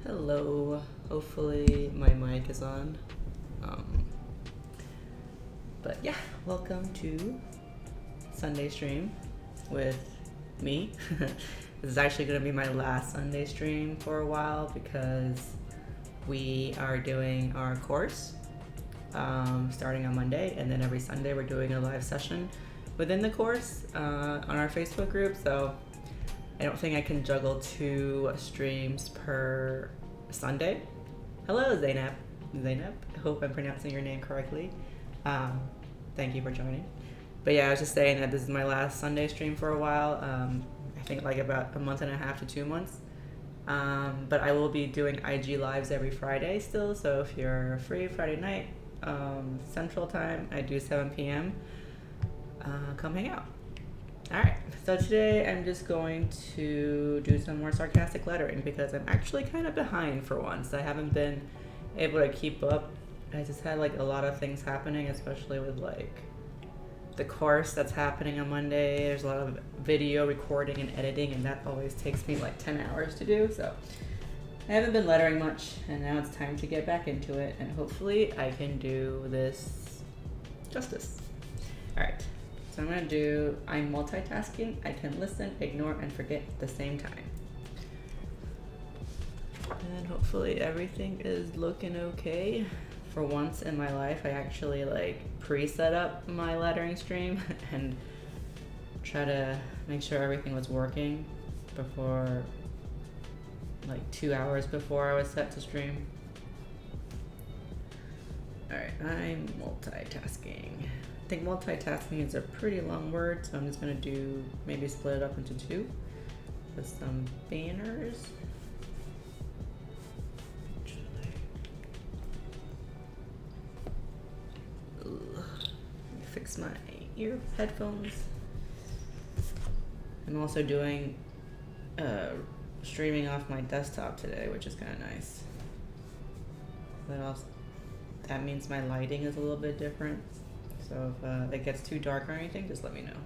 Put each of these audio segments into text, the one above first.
Hello, hopefully my mic is on. Um, but yeah, welcome to Sunday stream with me. This is actually going to be my last Sunday stream for a while because we are doing our course starting on Monday, and then every Sunday we're doing a live session within the course on our Facebook group. So I don't think I can juggle 2 streams per Sunday. Hello, Zainab. Zainab, I hope I'm pronouncing your name correctly. Thank you for joining. But yeah, I was just saying that this is my last Sunday stream for a while. I think like about a month and a half to 2 months. But I will be doing IG lives every Friday still. So if you're free Friday night, Central Time, I do 7 p.m. Come hang out. Alright, so today I'm just going to do some more sarcastic lettering because I'm actually kind of behind for once. I haven't been able to keep up. I just had like a lot of things happening, especially with like the course that's happening on Monday. There's a lot of video recording and editing, and that always takes me like 10 hours to do. So I haven't been lettering much, and now it's time to get back into it, and hopefully I can do this justice. Alright. So I'm going to do, I'm multitasking, I can listen, ignore, and forget at the same time. And hopefully everything is looking okay. For once in my life, I actually like pre-set up my lettering stream and try to make sure everything was working before, like 2 hours before I was set to stream. Alright, I'm multitasking. I think multitasking is a pretty long word, so I'm just going to do, maybe split it up into 2 with some banners. Fix my headphones. I'm also doing streaming off my desktop today, which is kind of nice. That means my lighting is a little bit different. So if it gets too dark or anything, just let me know.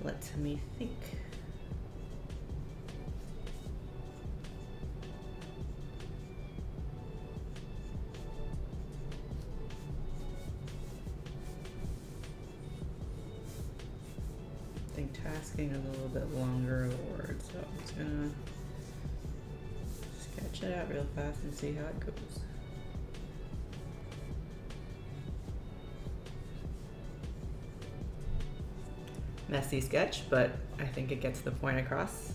Let me think. I think tasking is a little bit longer of a word, so I'm just gonna sketch it out real fast and see how it goes. Messy sketch, but I think it gets the point across.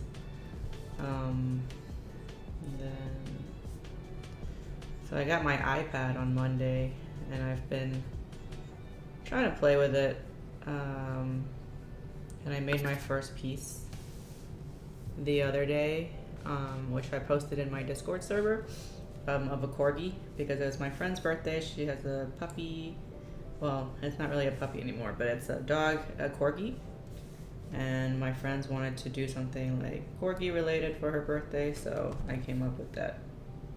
So I got my iPad on Monday, and I've been trying to play with it. And I made my first piece the other day, which I posted in my Discord server, of a corgi, because it was my friend's birthday. She has a puppy. Well, it's not really a puppy anymore, but it's a dog, a corgi. And my friends wanted to do something like corgi related for her birthday, so I came up with that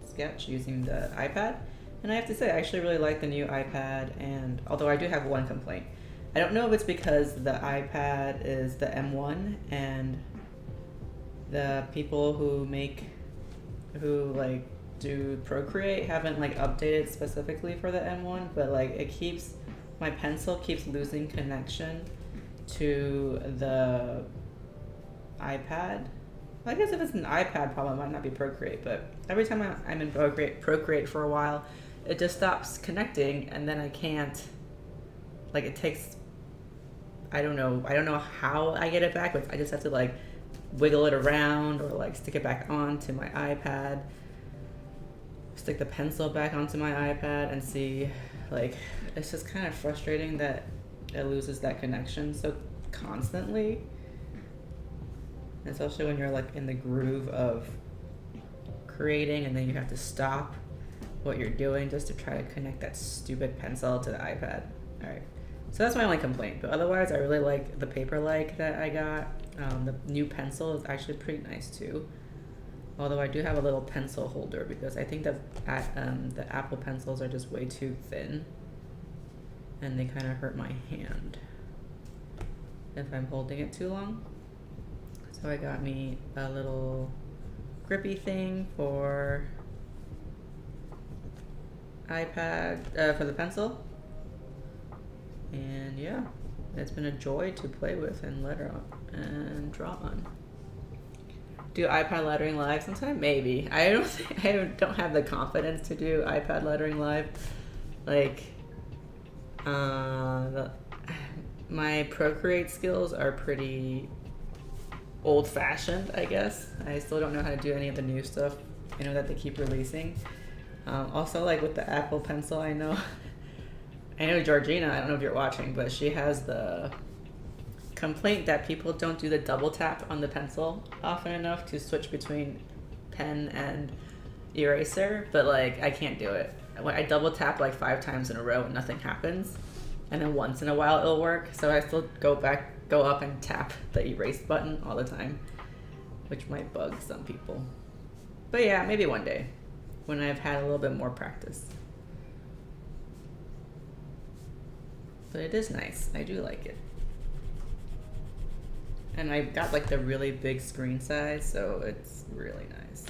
sketch using the iPad. And I have to say, I actually really like the new iPad, and although I do have one complaint. I don't know if it's because the iPad is the M1 and the people who do Procreate haven't like updated specifically for the M1, but like my pencil keeps losing connection to the iPad. I guess if it's an iPad problem, it might not be Procreate, but every time I'm in Procreate for a while, it just stops connecting, and then I can't, like it takes, I don't know how I get it back, but I just have to like wiggle it around or like stick it back onto my iPad, stick the pencil back onto my iPad and see, like, it's just kind of frustrating that it loses that connection so constantly, especially when you're like in the groove of creating and then you have to stop what you're doing just to try to connect that stupid pencil to the iPad. All right. So that's my only complaint, but otherwise I really like the Paperlike that I got. The new pencil is actually pretty nice too. Although I do have a little pencil holder because I think that the Apple pencils are just way too thin and they kind of hurt my hand if I'm holding it too long. So I got me a little grippy thing for iPad, for the pencil. And yeah, it's been a joy to play with and letter on and draw on. Do iPad lettering live sometime? Maybe. I don't have the confidence to do iPad lettering live. Like, my Procreate skills are pretty old-fashioned, I guess. I still don't know how to do any of the new stuff, that they keep releasing. Also, like with the Apple Pencil, I know Georgina, I don't know if you're watching, but she has the complaint that people don't do the double tap on the pencil often enough to switch between pen and eraser, but like I can't do it. When I double tap like 5 times in a row and nothing happens, and then once in a while it'll work, so I still go up and tap the erase button all the time, which might bug some people. But yeah, maybe one day when I've had a little bit more practice. But it is nice. I do like it. And I got like the really big screen size, so it's really nice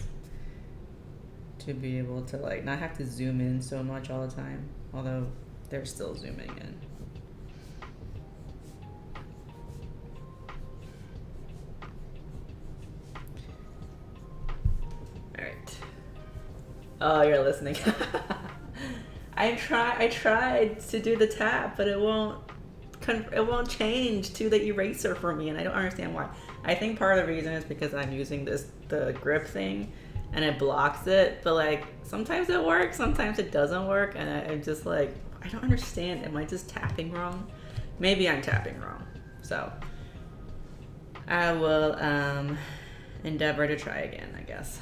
to be able to like not have to zoom in so much all the time, although they're still zooming in. All right. Oh, you're listening. I tried to do the tap, but it won't change to the eraser for me, and I don't understand why. I think part of the reason is because I'm using the grip thing and it blocks it, but like sometimes it works, sometimes it doesn't work, and I'm just like, I don't understand. Am I just tapping wrong? Maybe I'm tapping wrong. So I will endeavor to try again, I guess.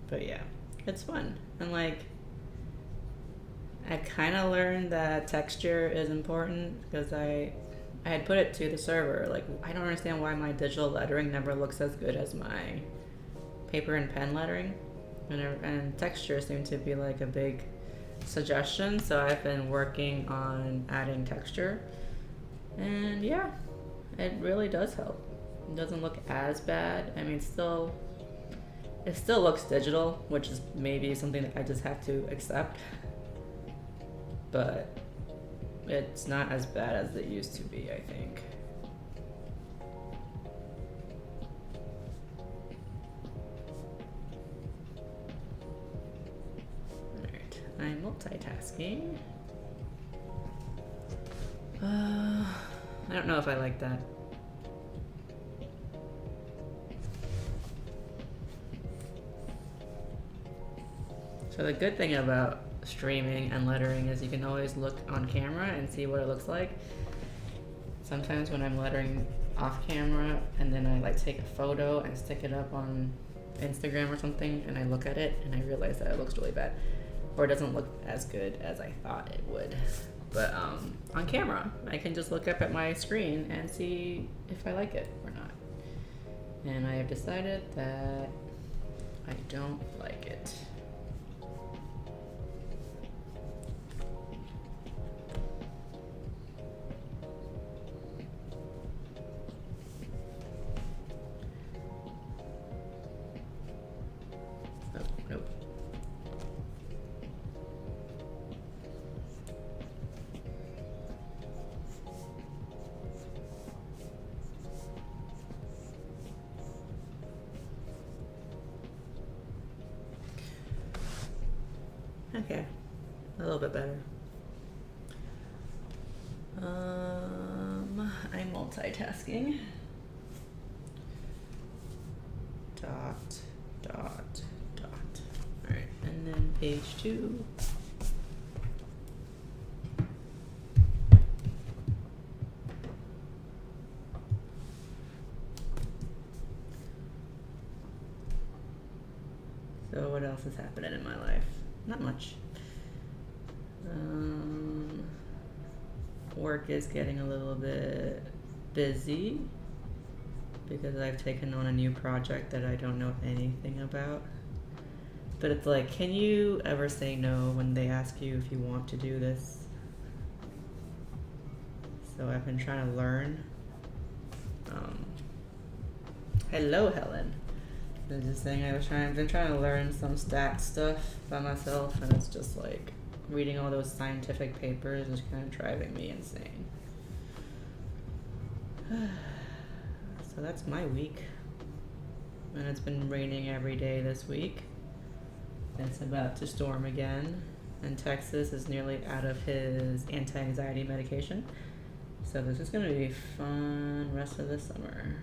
But yeah, it's fun. And like, I kind of learned that texture is important because I had put it to the server. Like, I don't understand why my digital lettering never looks as good as my paper and pen lettering. And texture seemed to be like a big suggestion. So I've been working on adding texture. And yeah, it really does help. It doesn't look as bad. I mean, it still looks digital, which is maybe something that I just have to accept. But it's not as bad as it used to be, I think. Alright, I'm multitasking. I don't know if I like that. So the good thing about streaming and lettering is you can always look on camera and see what it looks like. Sometimes when I'm lettering off camera and then I like take a photo and stick it up on Instagram or something and I look at it and I realize that it looks really bad or it doesn't look as good as I thought it would. But on camera, I can just look up at my screen and see if I like it or not. And I have decided that I don't like it. Okay, a little bit better. I'm multitasking. Dot. Alright, and then page 2. So what else is happening in my life? Not much. Work is getting a little bit busy because I've taken on a new project that I don't know anything about. But it's like, can you ever say no when they ask you if you want to do this? So I've been trying to learn. Hello, Helen. I was just saying I've been trying to learn some stat stuff by myself, and it's just like reading all those scientific papers is kind of driving me insane. So that's my week. And it's been raining every day this week. It's about to storm again. And Texas is nearly out of his anti-anxiety medication. So this is going to be fun rest of the summer.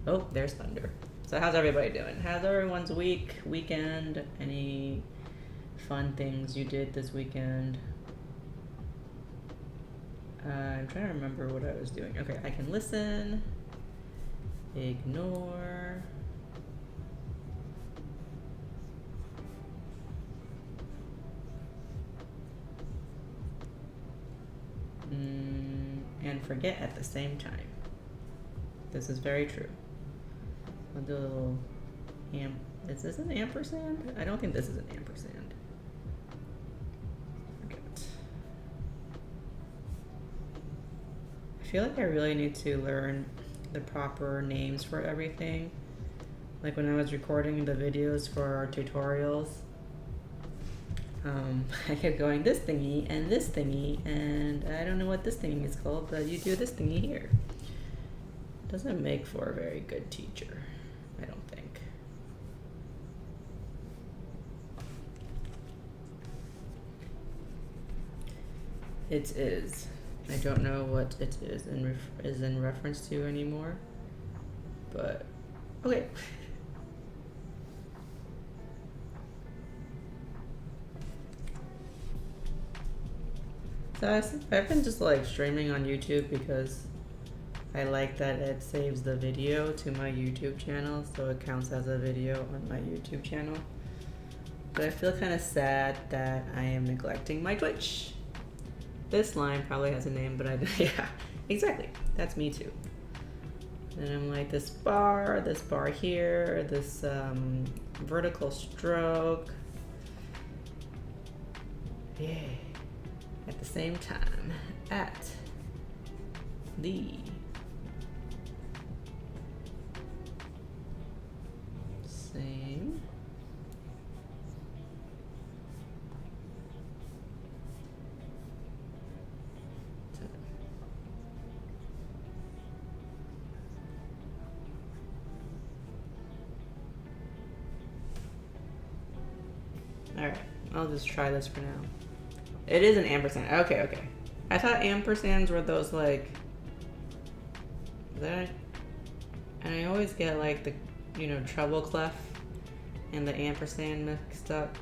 Oh, there's thunder. So how's everybody doing? How's everyone's weekend? Any fun things you did this weekend? I'm trying to remember what I was doing. Okay, I can listen. Ignore. And forget at the same time. This is very true. I'll do a little is this an ampersand? I don't think this is an ampersand. Forget. I feel like I really need to learn the proper names for everything. Like when I was recording the videos for our tutorials, I kept going this thingy, and I don't know what this thingy is called, but you do this thingy here. Doesn't make for a very good teacher, I don't think. It is. I don't know what it is in reference to anymore, but okay. So I've been just like streaming on YouTube because I like that it saves the video to my YouTube channel, so it counts as a video on my YouTube channel. But I feel kind of sad that I am neglecting my Twitch. This line probably has a name, but yeah, exactly. That's me too. And I'm like, this bar here, this vertical stroke. Yeah. At the same time, at the same time. All right, I'll just try this for now. It is an ampersand. Okay. I thought ampersands were those like that, and I always get like the treble clef and the ampersand mixed up.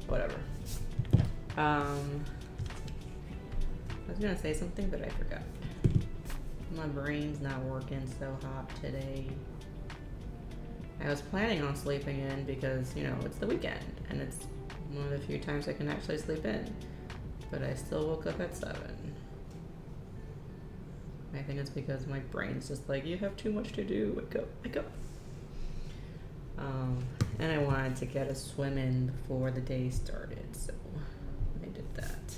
Whatever. I was gonna say something, but I forgot. My brain's not working so hot today. I was planning on sleeping in because, it's the weekend and it's one of the few times I can actually sleep in. But I still woke up at 7. I think it's because my brain's just like, you have too much to do. Wake up. And I wanted to get a swim in before the day started, so I did that.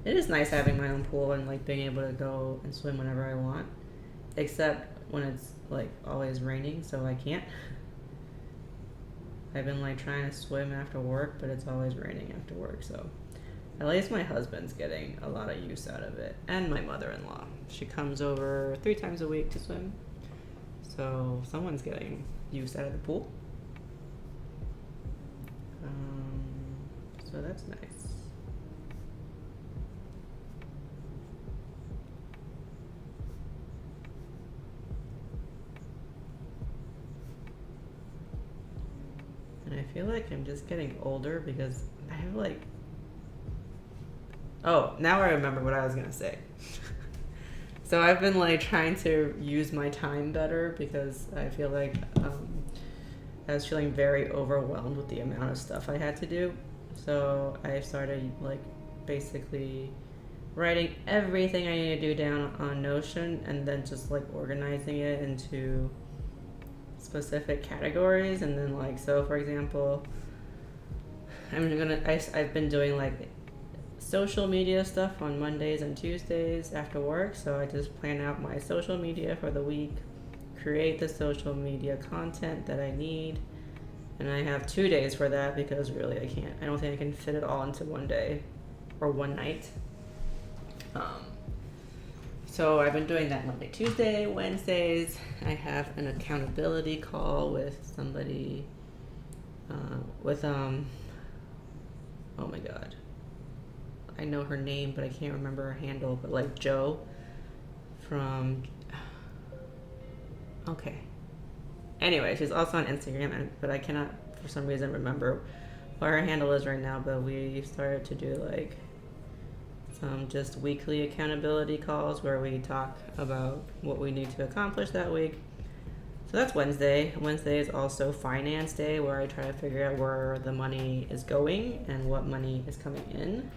It is nice having my own pool and like being able to go and swim whenever I want, except when it's like always raining, so I can't. I've been like trying to swim after work, but it's always raining after work, so at least my husband's getting a lot of use out of it, and my mother-in-law. She comes over 3 times a week to swim, so someone's getting use out of the pool. So that's nice. And I feel like I'm just getting older because I have like... Oh, now I remember what I was gonna say. So I've been like trying to use my time better because I feel like I was feeling very overwhelmed with the amount of stuff I had to do. So I started like basically writing everything I need to do down on Notion and then just like organizing it into specific categories. And then like, so for example, I've been doing like social media stuff on Mondays and Tuesdays after work. So I just plan out my social media for the week, create the social media content that I need. And I have 2 days for that because really I don't think I can fit it all into one day or one night. So I've been doing that Monday, Tuesday, Wednesdays. I have an accountability call with somebody, oh my God. I know her name, but I can't remember her handle, but like Joe from, okay. Anyway, she's also on Instagram, but I cannot, for some reason, remember what her handle is right now, but we started to do like some just weekly accountability calls where we talk about what we need to accomplish that week. So that's Wednesday. Wednesday is also finance day, where I try to figure out where the money is going and what money is coming in.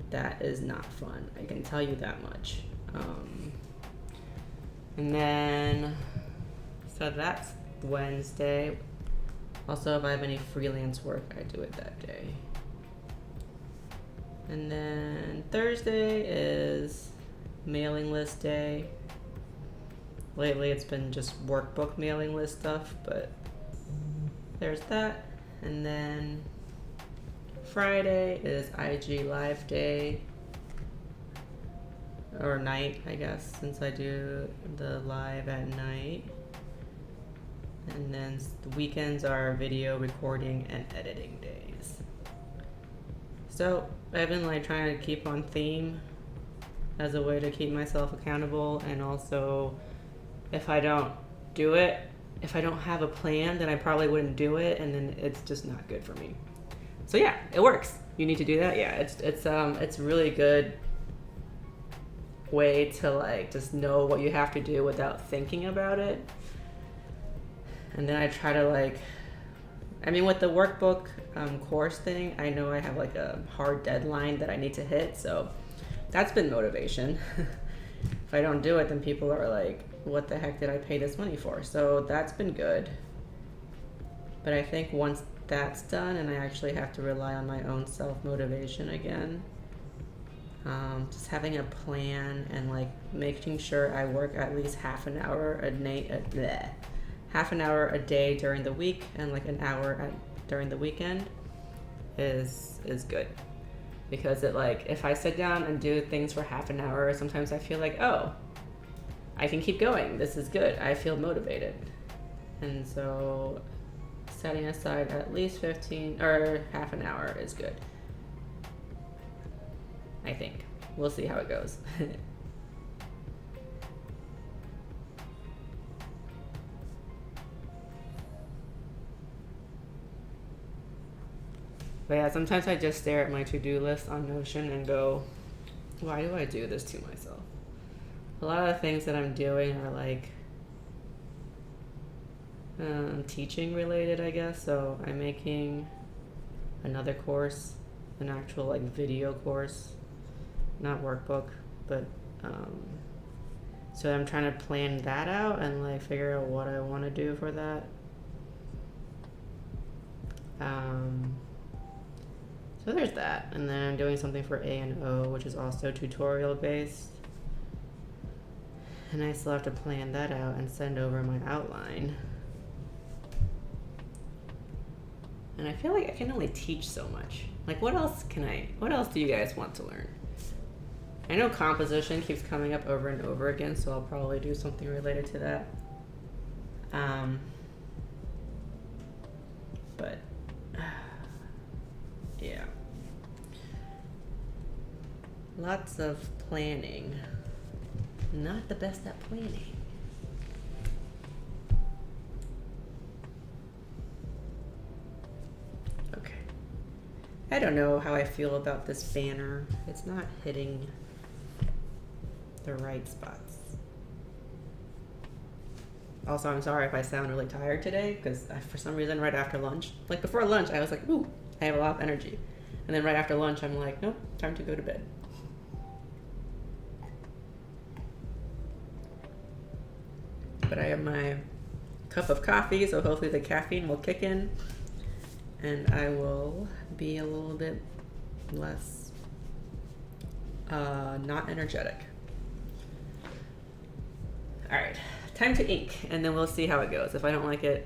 That is not fun, I can tell you that much. And then, so that's Wednesday. Also, if I have any freelance work, I do it that day. And then Thursday is mailing list day. Lately it's been just workbook mailing list stuff, but there's that. And then Friday is IG live day, or night, I guess, since I do the live at night. And then the weekends are video recording and editing days. So I've been like trying to keep on theme as a way to keep myself accountable, and also if I don't do it, if I don't have a plan, then I probably wouldn't do it, and then it's just not good for me. So yeah, it works. You need to do that. Yeah, it's really good way to like just know what you have to do without thinking about it. And then I try to like, I mean, with the workbook course thing, I know I have like a hard deadline that I need to hit, so that's been motivation. If I don't do it, then people are like, what the heck did I pay this money for? So that's been good. But I think once that's done and I actually have to rely on my own self-motivation again, just having a plan and like making sure I work at least half an hour a day during the week and like an hour during the weekend is good. Because it like, if I sit down and do things for half an hour, sometimes I feel like, oh, I can keep going. This is good. I feel motivated. And so setting aside at least 15 or half an hour is good. I think. We'll see how it goes. But yeah, sometimes I just stare at my to-do list on Notion and go, why do I do this to myself? A lot of the things that I'm doing are like teaching related, I guess. So I'm making another course, an actual like video course, not workbook, but so I'm trying to plan that out and like figure out what I want to do for that. So there's that, and then I'm doing something for A&O, which is also tutorial based, and I still have to plan that out and send over my outline. And I feel like I can only teach so much. Like, what else do you guys want to learn? I know composition keeps coming up over and over again, so I'll probably do something related to that. But yeah, lots of planning. Not the best at planning. Okay. I don't know how I feel about this banner. It's not hitting the right spots. Also, I'm sorry if I sound really tired today, because for some reason right after lunch, like before lunch, I was like, ooh, I have a lot of energy. And then right after lunch, I'm like, nope, time to go to bed. But I have my cup of coffee, so hopefully the caffeine will kick in and I will be a little bit less not energetic. All right, time to ink, and then we'll see how it goes. If I don't like it,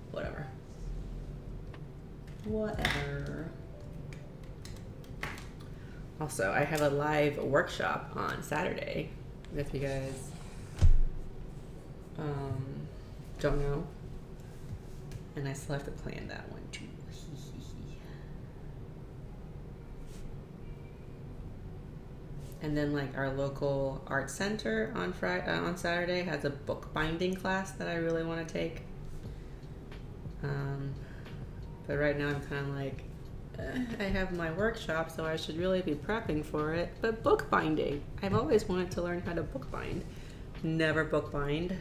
whatever. Also, I have a live workshop on Saturday, if you guys don't know. And I still have to plan that one too. And then like our local art center on Saturday has a bookbinding class that I really want to take. But right now I'm kind of like, I have my workshop, so I should really be prepping for it. But bookbinding, I've always wanted to learn how to bookbind. Never bookbind.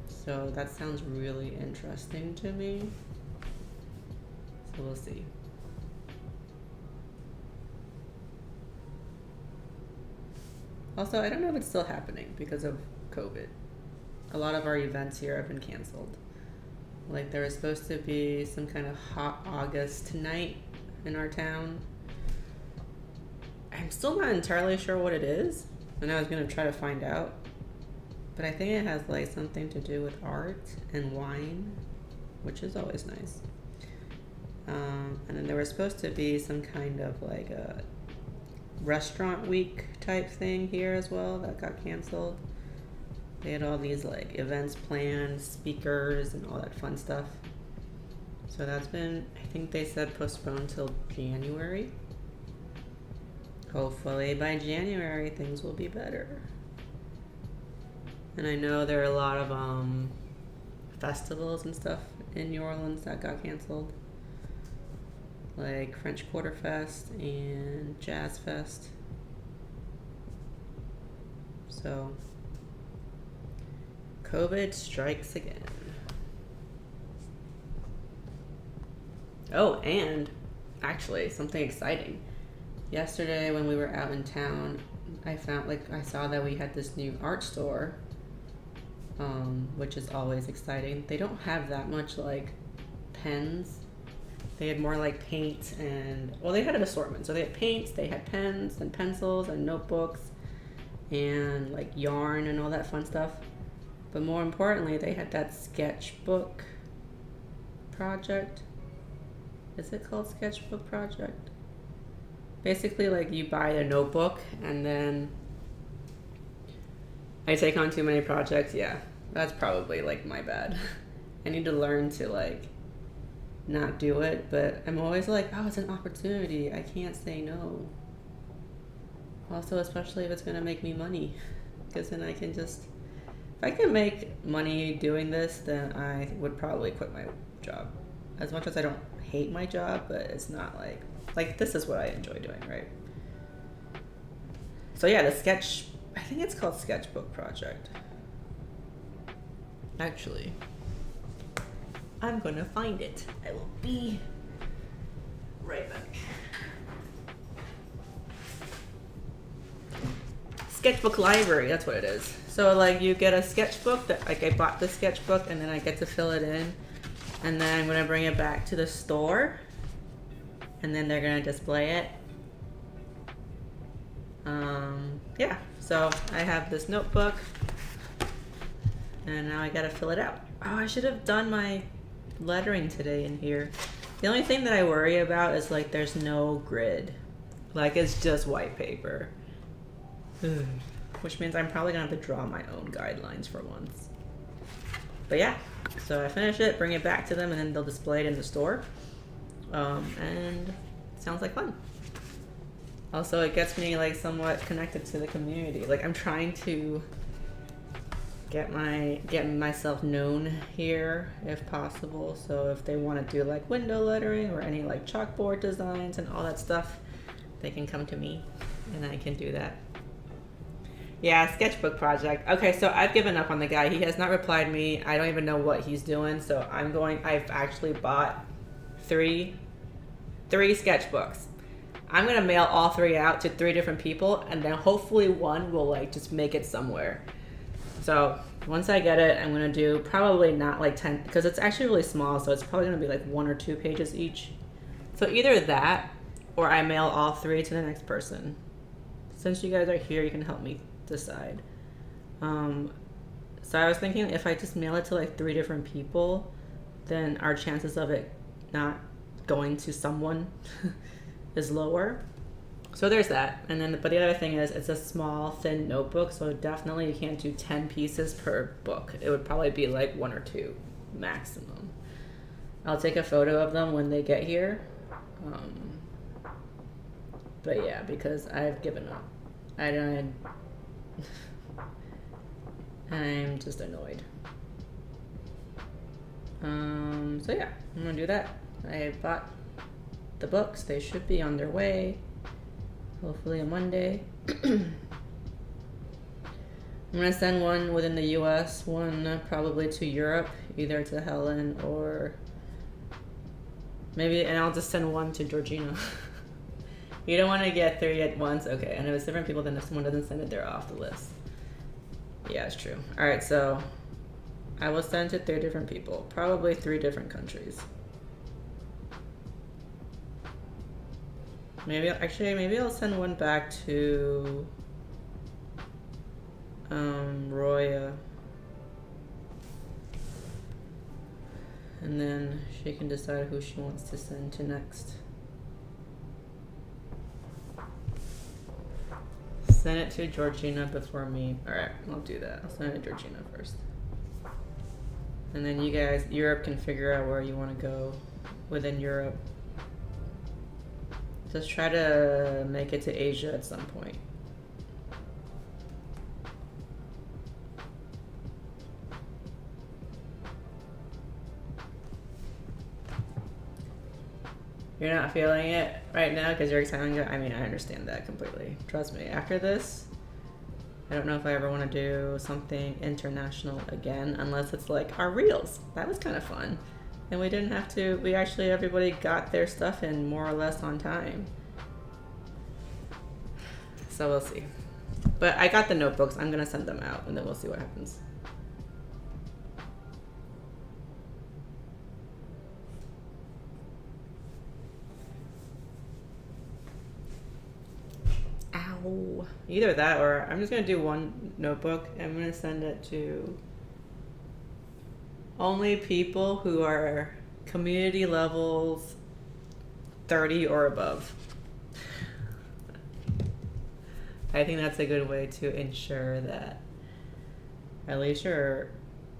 So that sounds really interesting to me. So we'll see. Also, I don't know if it's still happening because of COVID. A lot of our events here have been canceled. Like there was supposed to be some kind of hot August tonight in our town. I'm still not entirely sure what it is, and I was gonna try to find out. But I think it has like something to do with art and wine, which is always nice. And then there was supposed to be some kind of like a restaurant week type thing here as well that got canceled. They had all these like events planned, speakers, and all that fun stuff. So that's been, I think they said postponed till January. Hopefully by January things will be better. And I know there are a lot of festivals and stuff in New Orleans that got canceled, like French Quarter Fest and Jazz Fest. So COVID strikes again. Oh, and actually something exciting. Yesterday when we were out in town, I saw that we had this new art store, which is always exciting. They don't have that much like pens. They had more like paint and, well, they had an assortment. So they had paints, they had pens and pencils and notebooks and like yarn and all that fun stuff. But more importantly, they had that sketchbook project. Is it called sketchbook project? Basically, like you buy a notebook and then I take on too many projects. Yeah, that's probably like my bad. I need to learn to like not do it, but I'm always like, oh, it's an opportunity. I can't say no. Also, especially if it's gonna make me money, because then I can just, if I can make money doing this, then I would probably quit my job. As much as I don't hate my job, but it's not like this is what I enjoy doing, right? So yeah, I think it's called Sketchbook Project. Actually, I'm gonna find it. I will be right back. Sketchbook library, that's what it is. So like you get a sketchbook that, like, I bought the sketchbook and then I get to fill it in, and then I'm gonna bring it back to the store and then they're gonna display it. Yeah, so I have this notebook and now I gotta fill it out. Oh, I should have done my lettering today in here. The only thing that I worry about is like there's no grid. Like it's just white paper. Which means I'm probably gonna have to draw my own guidelines for once. But yeah, so I finish it, bring it back to them, and then they'll display it in the store. And it sounds like fun. Also, it gets me like somewhat connected to the community. Like I'm trying to get myself known here if possible. So if they want to do like window lettering or any like chalkboard designs and all that stuff, they can come to me and I can do that. Yeah, sketchbook project. Okay, so I've given up on the guy. He has not replied me. I don't even know what he's doing. So I've actually bought three sketchbooks. I'm gonna mail all three out to three different people, and then hopefully one will like just make it somewhere. So once I get it, I'm gonna do probably not like 10, because it's actually really small. So it's probably gonna be like 1 or 2 pages each. So either that, or I mail all three to the next person. Since you guys are here, you can help me decide. So I was thinking if I just mail it to like 3 different people, then our chances of it not going to someone is lower. So there's that. And then, but the other thing is, it's a small, thin notebook, so definitely you can't do 10 pieces per book. It would probably be like 1 or 2 maximum. I'll take a photo of them when they get here. But yeah, because I've given up. I'm just annoyed. So yeah, I'm gonna do that. I bought the books. They should be on their way. Hopefully on Monday. I'm gonna send one within the US, one probably to Europe, either to Helen or maybe, and I'll just send one to Georgina. You don't want to get 3 at once? Okay, and if it's different people, then if someone doesn't send it, they're off the list. Yeah, it's true. Alright, so I will send to 3 different people, probably 3 different countries. Maybe I'll send one back to Roya, and then she can decide who she wants to send to next. Send it to Georgina before me. Alright, I'll do that. I'll send it to Georgina first. And then you guys, Europe, can figure out where you want to go within Europe. Just try to make it to Asia at some point. You're not feeling it right now because you're excited. I mean, I understand that completely. Trust me. After this, I don't know if I ever want to do something international again, unless it's like our reels. That was kind of fun. And we didn't have to, everybody got their stuff in more or less on time. So we'll see. But I got the notebooks. I'm going to send them out and then we'll see what happens. Ow. Either that or I'm just going to do one notebook. I'm going to send it to only people who are community levels 30 or above. I think that's a good way to ensure that at least you're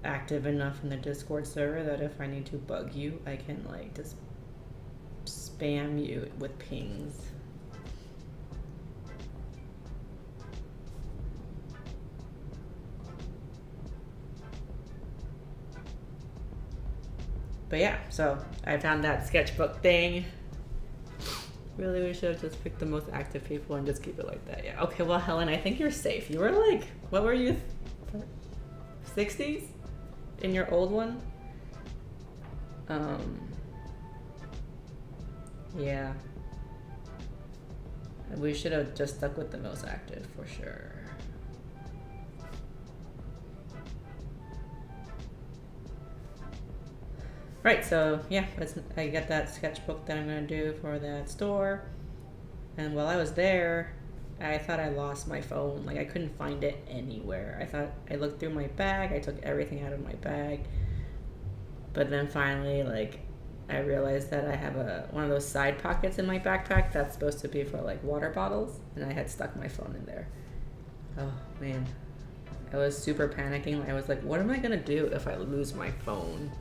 active enough in the Discord server that if I need to bug you, I can like just spam you with pings. But yeah, so I found that sketchbook thing. Really, we should have just picked the most active people and just keep it like that. Yeah. Okay, well, Helen, I think you're safe. You were like, what were you? 60s? In your old one? Yeah. We should have just stuck with the most active for sure. Right, so yeah, I got that sketchbook that I'm going to do for that store. And while I was there, I thought I lost my phone. Like, I couldn't find it anywhere. I looked through my bag. I took everything out of my bag. But then finally, like, I realized that I have one of those side pockets in my backpack that's supposed to be for, like, water bottles. And I had stuck my phone in there. Oh, man. I was super panicking. I was like, what am I going to do if I lose my phone?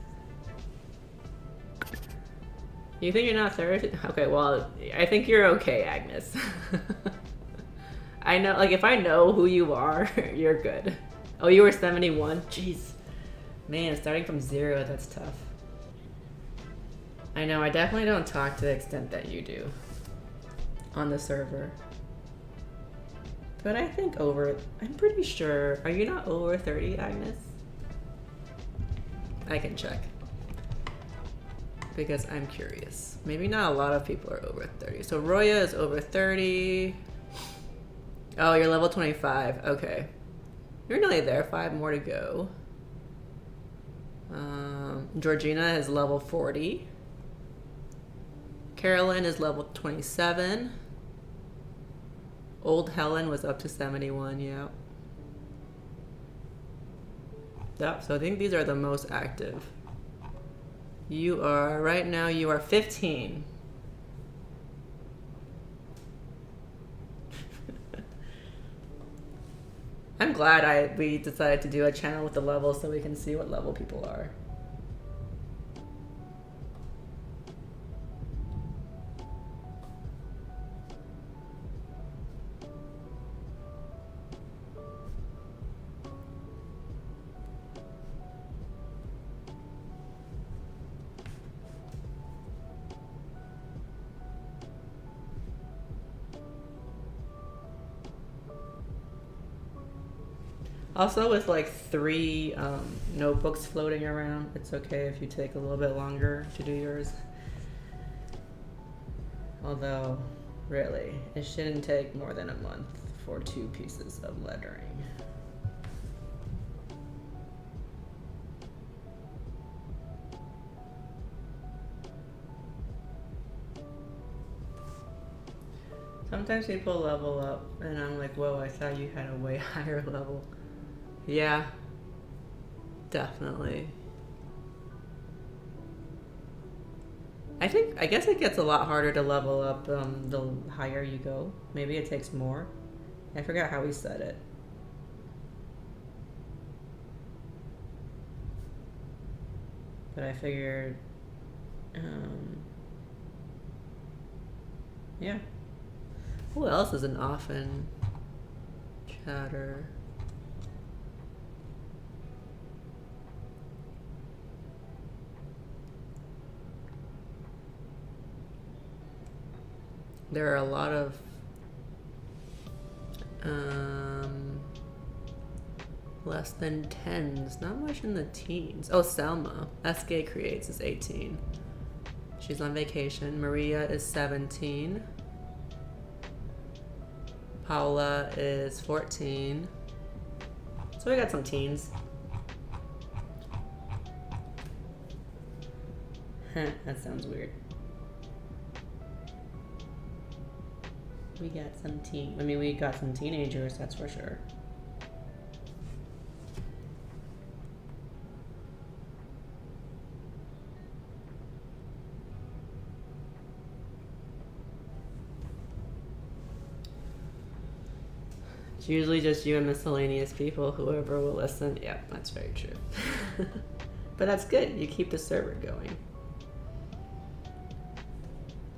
You think you're not thirsty? Okay, well, I think you're okay, Agnes. I know, like, if I know who you are, you're good. Oh, you were 71? Jeez. Man, starting from 0, that's tough. I know, I definitely don't talk to the extent that you do on the server. But I think I'm pretty sure. Are you not over 30, Agnes? I can check. Because I'm curious. Maybe not a lot of people are over 30. So Roya is over 30. Oh, you're level 25. Okay. You're nearly there. 5 more to go. Georgina is level 40. Carolyn is level 27. Old Helen was up to 71, yeah. Yep, so I think these are the most active. Right now you are 15. I'm glad we decided to do a channel with the levels so we can see what level people are. Also, with like 3 notebooks floating around, it's okay if you take a little bit longer to do yours. Although, really, it shouldn't take more than a month for 2 pieces of lettering. Sometimes people level up, and I'm like, whoa, I thought you had a way higher level. Yeah, definitely. I guess it gets a lot harder to level up the higher you go. Maybe it takes more. I forgot how we said it. But I figured, yeah. Who else is an often chatter? There are a lot of less than 10s, not much in the teens. Oh, Selma, SK Creates is 18. She's on vacation. Maria is 17. Paula is 14. So we got some teens. That sounds weird. We got some we got some teenagers, that's for sure. It's usually just you and miscellaneous people, whoever will listen. Yeah, that's very true. But that's good. You keep the server going.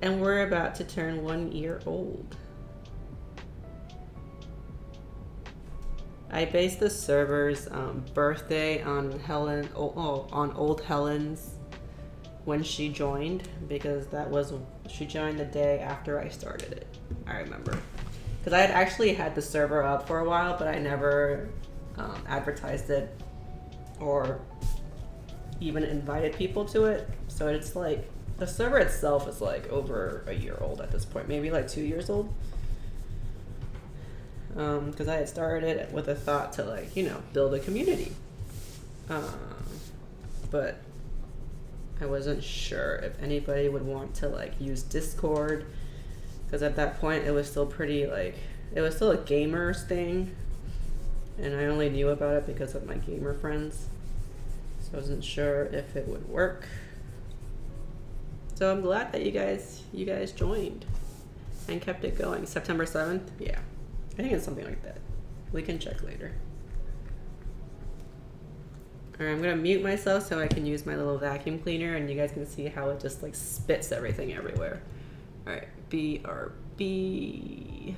And we're about to turn 1 year old. I based the server's birthday on Old Helen's when she joined, because she joined the day after I started it. I remember, because I had actually had the server up for a while, but I never advertised it or even invited people to it. So it's like the server itself is like over a year old at this point, maybe like 2 years old. Because I had started it with a thought to like, build a community. But I wasn't sure if anybody would want to like use Discord, because at that point it was still pretty like, it was still a gamers thing, and I only knew about it because of my gamer friends. So I wasn't sure if it would work. So I'm glad that you guys joined and kept it going. September 7th? Yeah. I think it's something like that. We can check later. Alright, I'm gonna mute myself so I can use my little vacuum cleaner and you guys can see how it just like spits everything everywhere. Alright, BRB.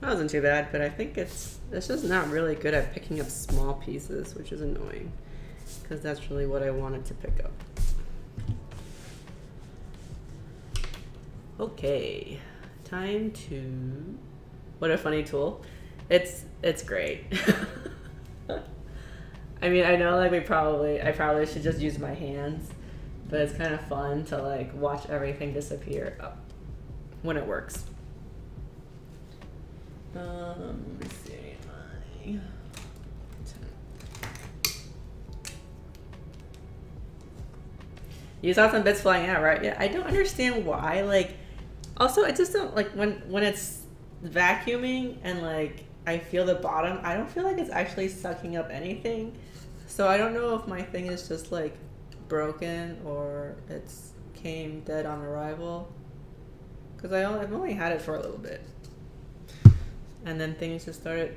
That wasn't too bad, but I think it's just not really good at picking up small pieces, which is annoying, because that's really what I wanted to pick up. Okay, time to... What a funny tool. It's great. I mean, I know like I probably should just use my hands, but it's kind of fun to like watch everything disappear when it works. Let me see. You saw some bits flying out, right? Yeah, I don't understand why. Like, also, I just don't like when it's vacuuming and like I feel the bottom. I don't feel like it's actually sucking up anything. So I don't know if my thing is just like broken or it's came dead on arrival. Because I've only had it for a little bit. And then things just started...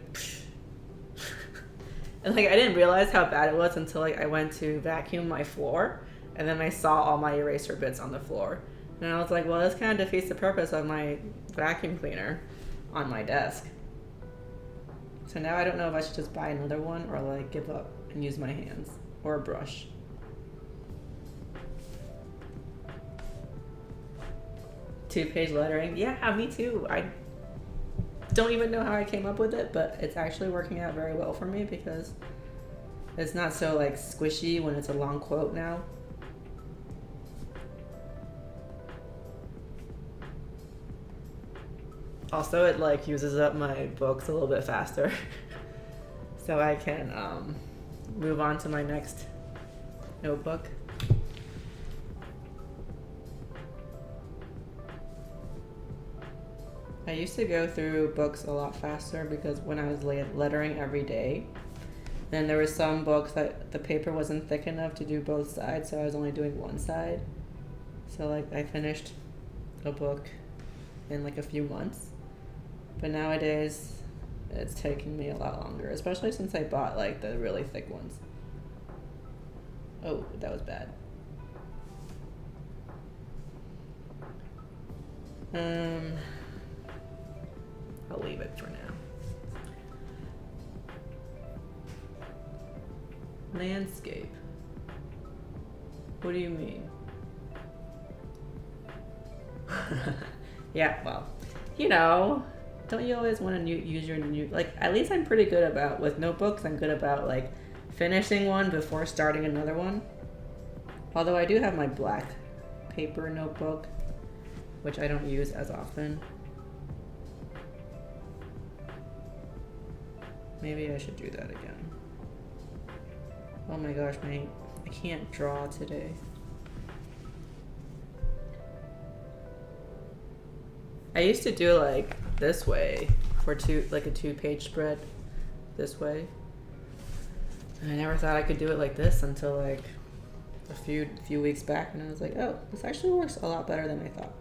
And like I didn't realize how bad it was until like I went to vacuum my floor. And then I saw all my eraser bits on the floor. And I was like, well, this kind of defeats the purpose of my vacuum cleaner on my desk. So now I don't know if I should just buy another one or like give up and use my hands or a brush. Two-page lettering. Yeah, me too. I don't even know how I came up with it, but it's actually working out very well for me because it's not so like squishy when it's a long quote now. Also, it like uses up my books a little bit faster. So I can move on to my next notebook. I used to go through books a lot faster because when I was lettering every day, then there were some books that the paper wasn't thick enough to do both sides, so I was only doing one side. So like I finished a book in like a few months. But nowadays, it's taking me a lot longer, especially since I bought like the really thick ones. Oh, that was bad. I'll leave it for now. Landscape. What do you mean? Yeah, well, you know, don't you always want to use your new, like, at least I'm pretty good about, with notebooks, I'm good about, like, finishing one before starting another one. Although I do have my black paper notebook, which I don't use as often. Maybe I should do that again. Oh my gosh, I can't draw today. I used to do like this way for a 2-page spread this way. And I never thought I could do it like this until like a few weeks back, and I was like, oh, this actually works a lot better than I thought.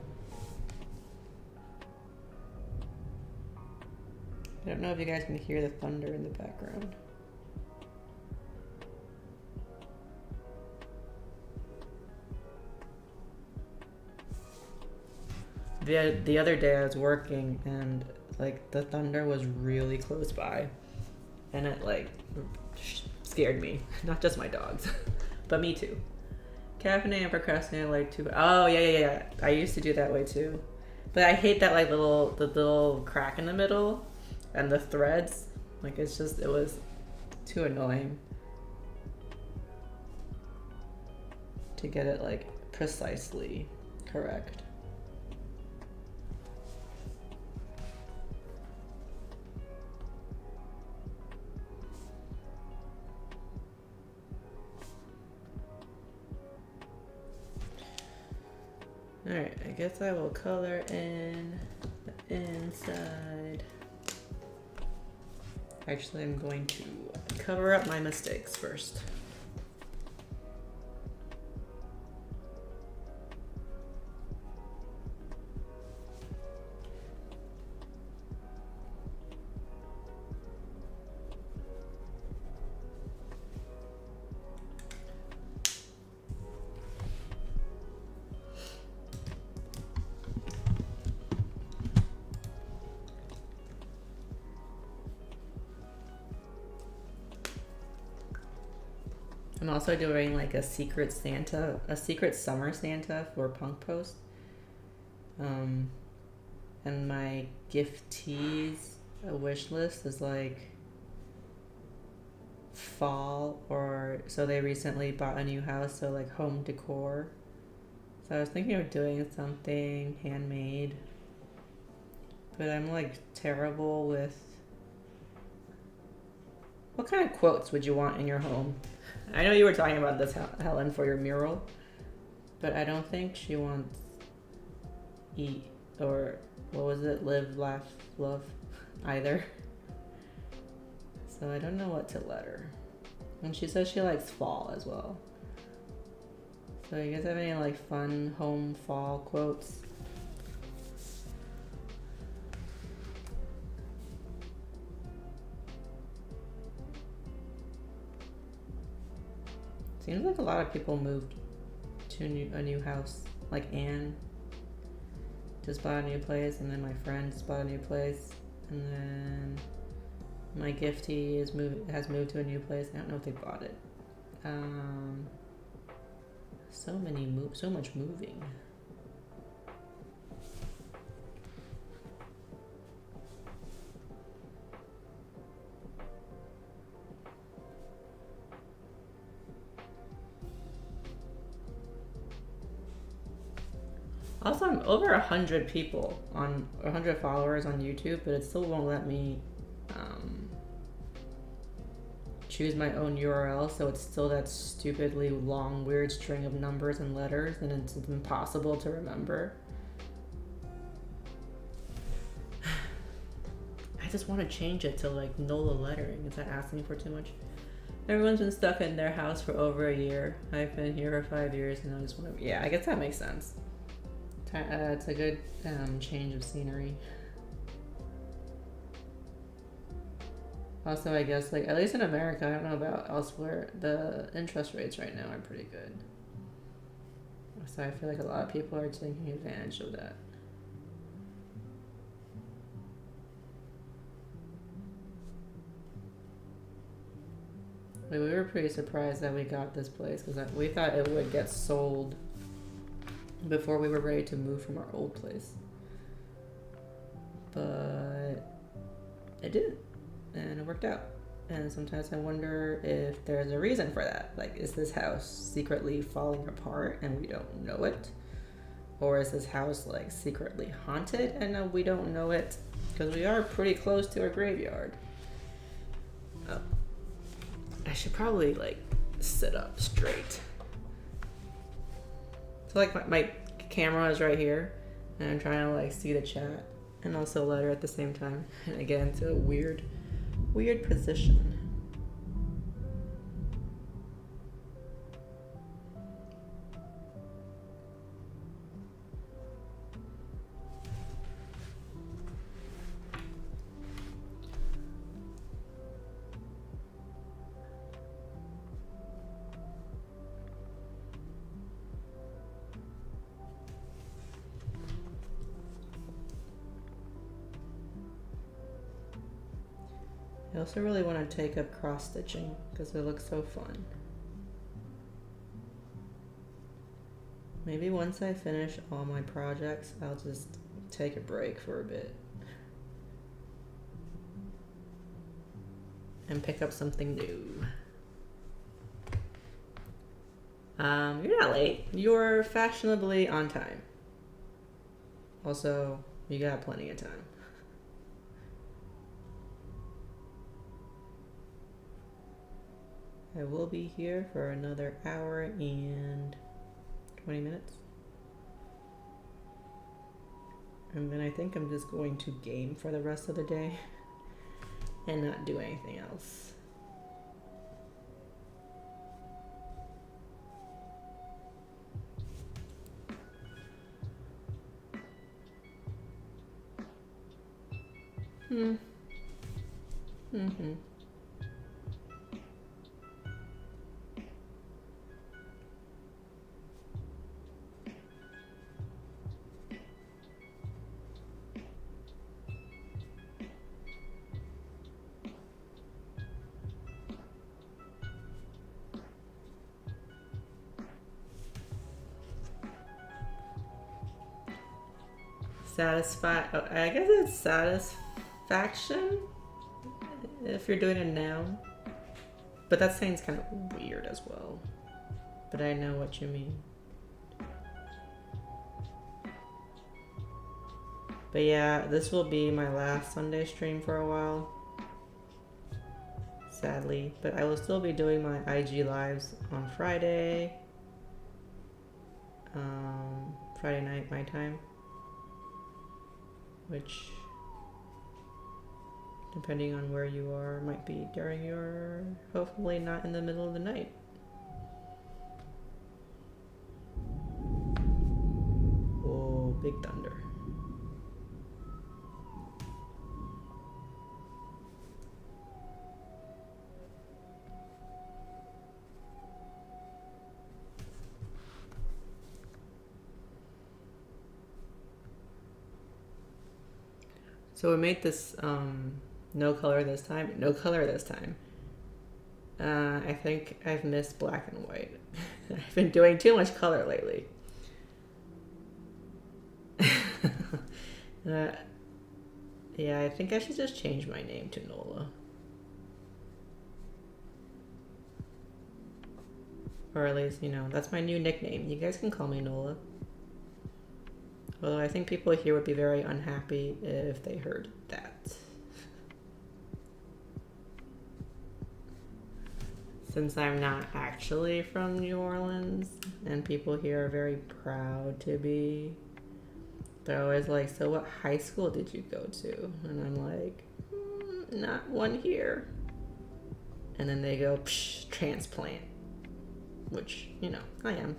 I don't know if you guys can hear the thunder in the background. The other day I was working and like the thunder was really close by, and it like scared me. Not just my dogs, but me too. Caffeinate and procrastinate like too. Oh yeah. I used to do that way too, but I hate that like the little crack in the middle, and the threads. Like it was too annoying to get it like precisely correct. Alright, I guess I will color in the inside. Actually, I'm going to cover up my mistakes first. I'm also doing like a secret summer Santa for Punk Post. And my giftees wish list is like fall, or so they recently bought a new house, so like home decor. So I was thinking of doing something handmade, but I'm like terrible with what kind of quotes would you want in your home? I know you were talking about this, Helen, for your mural, but I don't think she wants eat or what was it, live, laugh, love either. So I don't know what to let her. And she says she likes fall as well. So you guys have any like fun home fall quotes? Seems like a lot of people moved to a new house. Like Anne just bought a new place, and then my friend just bought a new place, and then my giftee has moved to a new place. I don't know if they bought it. So much moving. Also, I'm over 100 people on 100 followers on YouTube, but it still won't let me choose my own URL, so it's still that stupidly long, weird string of numbers and letters, and it's impossible to remember. I just want to change it to like NOLA lettering. Is that asking for too much? Everyone's been stuck in their house for over a year. I've been here for 5 years, and I just want to. Yeah, I guess that makes sense. It's a good change of scenery. Also, I guess, like, at least in America, I don't know about elsewhere, the interest rates right now are pretty good. So I feel like a lot of people are taking advantage of that. Like, we were pretty surprised that we got this place, because we thought it would get sold before we were ready to move from our old place. But it didn't. And it worked out. And sometimes I wonder if there's a reason for that. Like, is this house secretly falling apart and we don't know it? Or is this house like secretly haunted and we don't know it? Because we are pretty close to a graveyard. Oh. I should probably like sit up straight. So like my camera is right here, and I'm trying to like see the chat and also letter at the same time. And again, it's a weird position. I also really want to take up cross stitching because it looks so fun. Maybe once I finish all my projects, I'll just take a break for a bit and pick up something new. You're not late. You're fashionably on time. Also, you got plenty of time. I will be here for another hour and 20 minutes. And then I think I'm just going to game for the rest of the day and not do anything else. Mm-hmm. I guess it's satisfaction if you're doing a noun. But that saying's kind of weird as well. But I know what you mean. But yeah, this will be my last Sunday stream for a while. Sadly. But I will still be doing my IG lives on Friday. Friday night, my time. Which, depending on where you are, might be during your, hopefully not in the middle of the night. Oh, big thunder. So we made this no color this time. No color this time. I think I've missed black and white. I've been doing too much color lately. Yeah, I think I should just change my name to NOLA. Or at least, you know, that's my new nickname. You guys can call me NOLA. Although I think people here would be very unhappy if they heard that. Since I'm not actually from New Orleans, and people here are very proud to be. They're always like, so what high school did you go to? And I'm like, not one here. And then they go, psh, transplant. Which, you know, I am.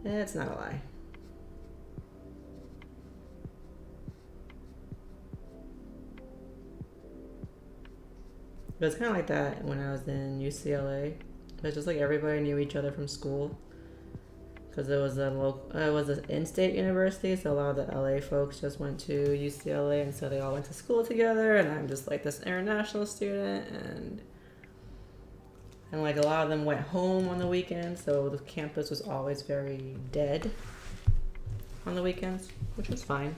It's not a lie. But it's kind of like that when I was in UCLA. It's just like everybody knew each other from school. Because it was an in-state university, so a lot of the LA folks just went to UCLA, and so they all went to school together, and I'm just like this international student, and like a lot of them went home on the weekends, so the campus was always very dead on the weekends, which was fine.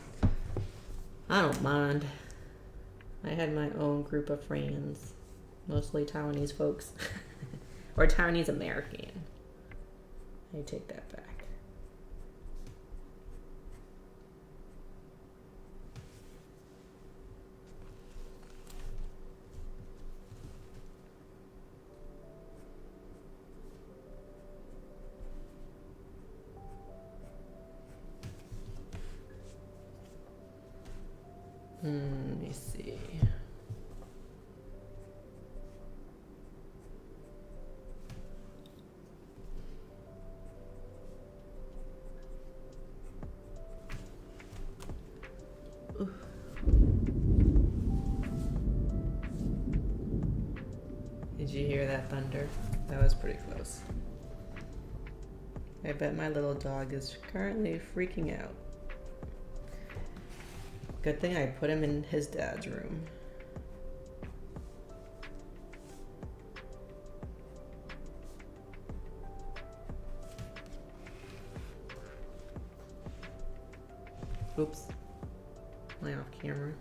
I don't mind. I had my own group of friends, mostly Taiwanese folks, or Taiwanese American. I take that back. Let me see. Did you hear that thunder? That was pretty close. I bet my little dog is currently freaking out. Good thing I put him in his dad's room. Oops. Lay off camera.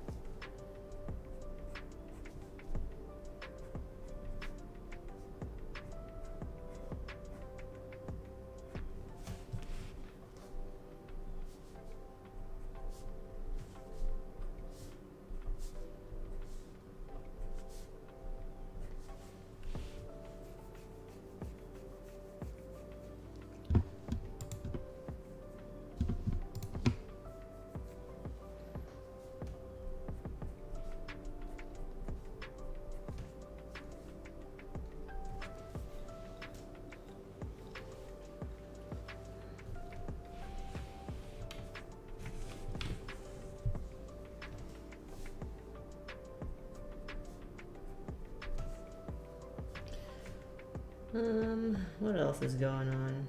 What else is going on?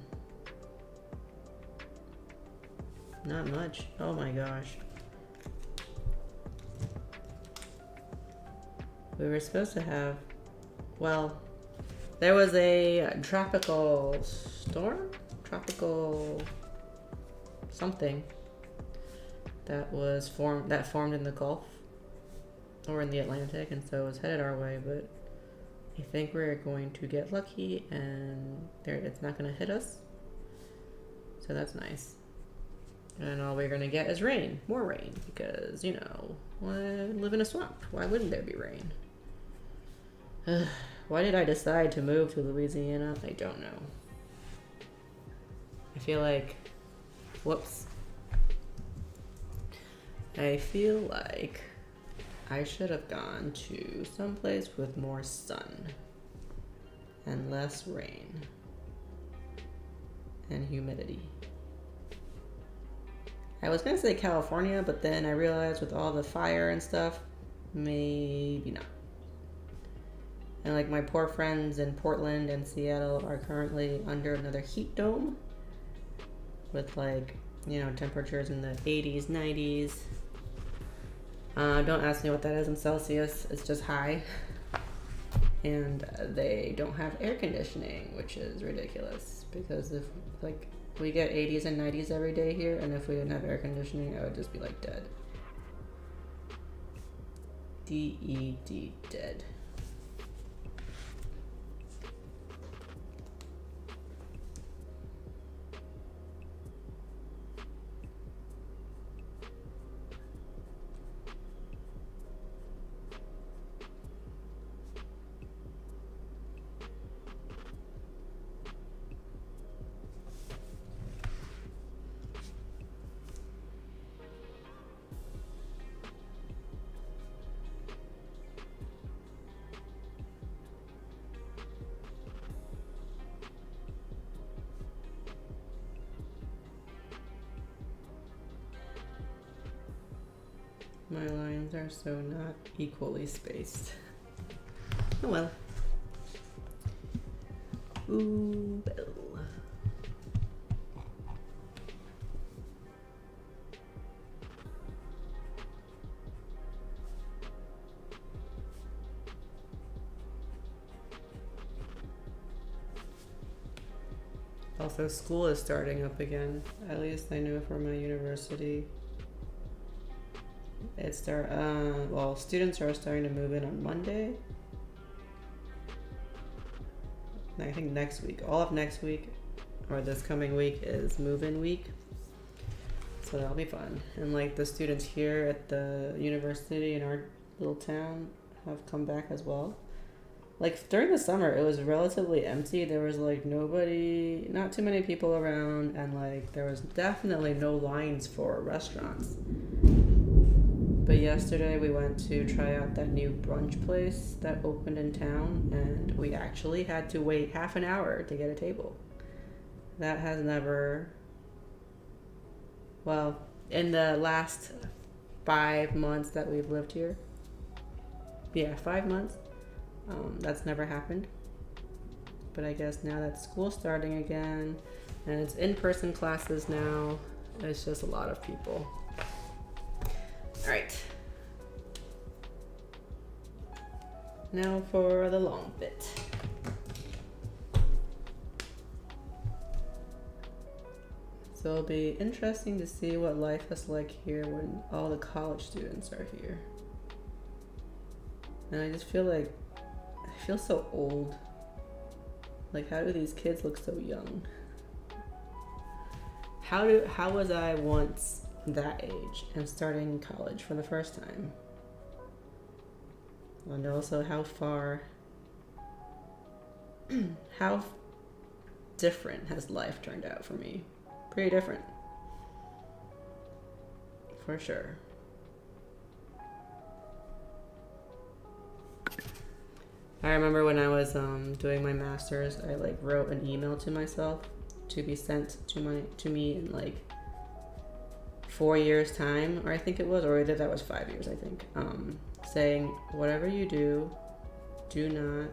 Not much. Oh my gosh. We were supposed to have, well, there was a tropical storm? Tropical something that formed in the Gulf or in the Atlantic, and so it's headed our way. But I think we're going to get lucky, and it's not going to hit us. So that's nice. And all we're going to get is rain, more rain, because I live in a swamp. Why wouldn't there be rain? Why did I decide to move to Louisiana? I don't know. I feel like, I feel like I should have gone to someplace with more sun and less rain and humidity. I was gonna say California, but then I realized with all the fire and stuff, maybe not. And like my poor friends in Portland and Seattle are currently under another heat dome with temperatures in the 80s, 90s. Don't ask me what that is in Celsius. It's just high. And they don't have air conditioning, which is ridiculous, because if we get 80s and 90s every day here, and if we didn't have air conditioning, I would just be dead. D-E-D, dead. My lines are so not equally spaced. Oh well. Ooh, well. Also, school is starting up again. At least I know for my university. Students are starting to move in on Monday. I think next week, all of next week, or this coming week, is move-in week. So that'll be fun. And the students here at the university in our little town have come back as well. During the summer, it was relatively empty. There was nobody, not too many people around, and there was definitely no lines for restaurants. But yesterday we went to try out that new brunch place that opened in town, and we actually had to wait half an hour to get a table. That has never, in the last 5 months that we've lived here. Yeah, 5 months. That's never happened. But I guess now that school's starting again, and it's in-person classes now, it's just a lot of people. All right. Now for the long bit. So it'll be interesting to see what life is like here when all the college students are here. And I just feel I feel so old. How do these kids look so young? How was I once that age and starting college for the first time? And also how different has life turned out for me? Pretty different. For sure. I remember when I was doing my master's, I wrote an email to myself to be sent to me in 4 years time, or I think it was, or either that was 5 years, I think, saying whatever you do not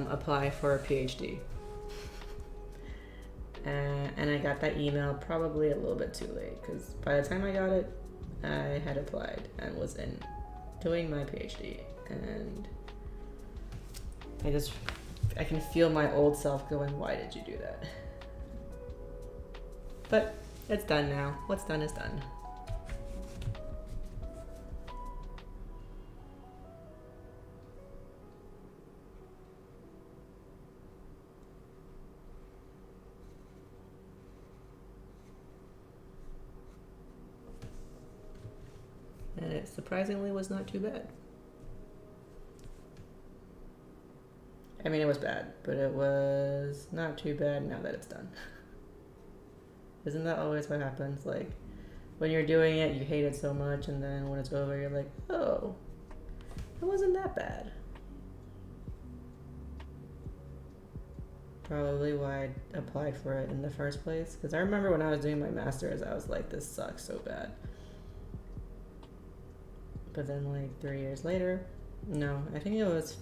apply for a PhD. And I got that email probably a little bit too late, because by the time I got it, I had applied and was doing my PhD, and I can feel my old self going, why did you do that? But It's done now. What's done is done. And it surprisingly was not too bad. I mean, it was bad, but it was not too bad now that it's done. Isn't that always what happens? Like, when you're doing it, you hate it so much, and then when it's over, you're like, oh, it wasn't that bad. Probably why I applied for it in the first place. Because I remember when I was doing my master's, I was like, this sucks so bad. But then, like, 3 years later, no, I think it was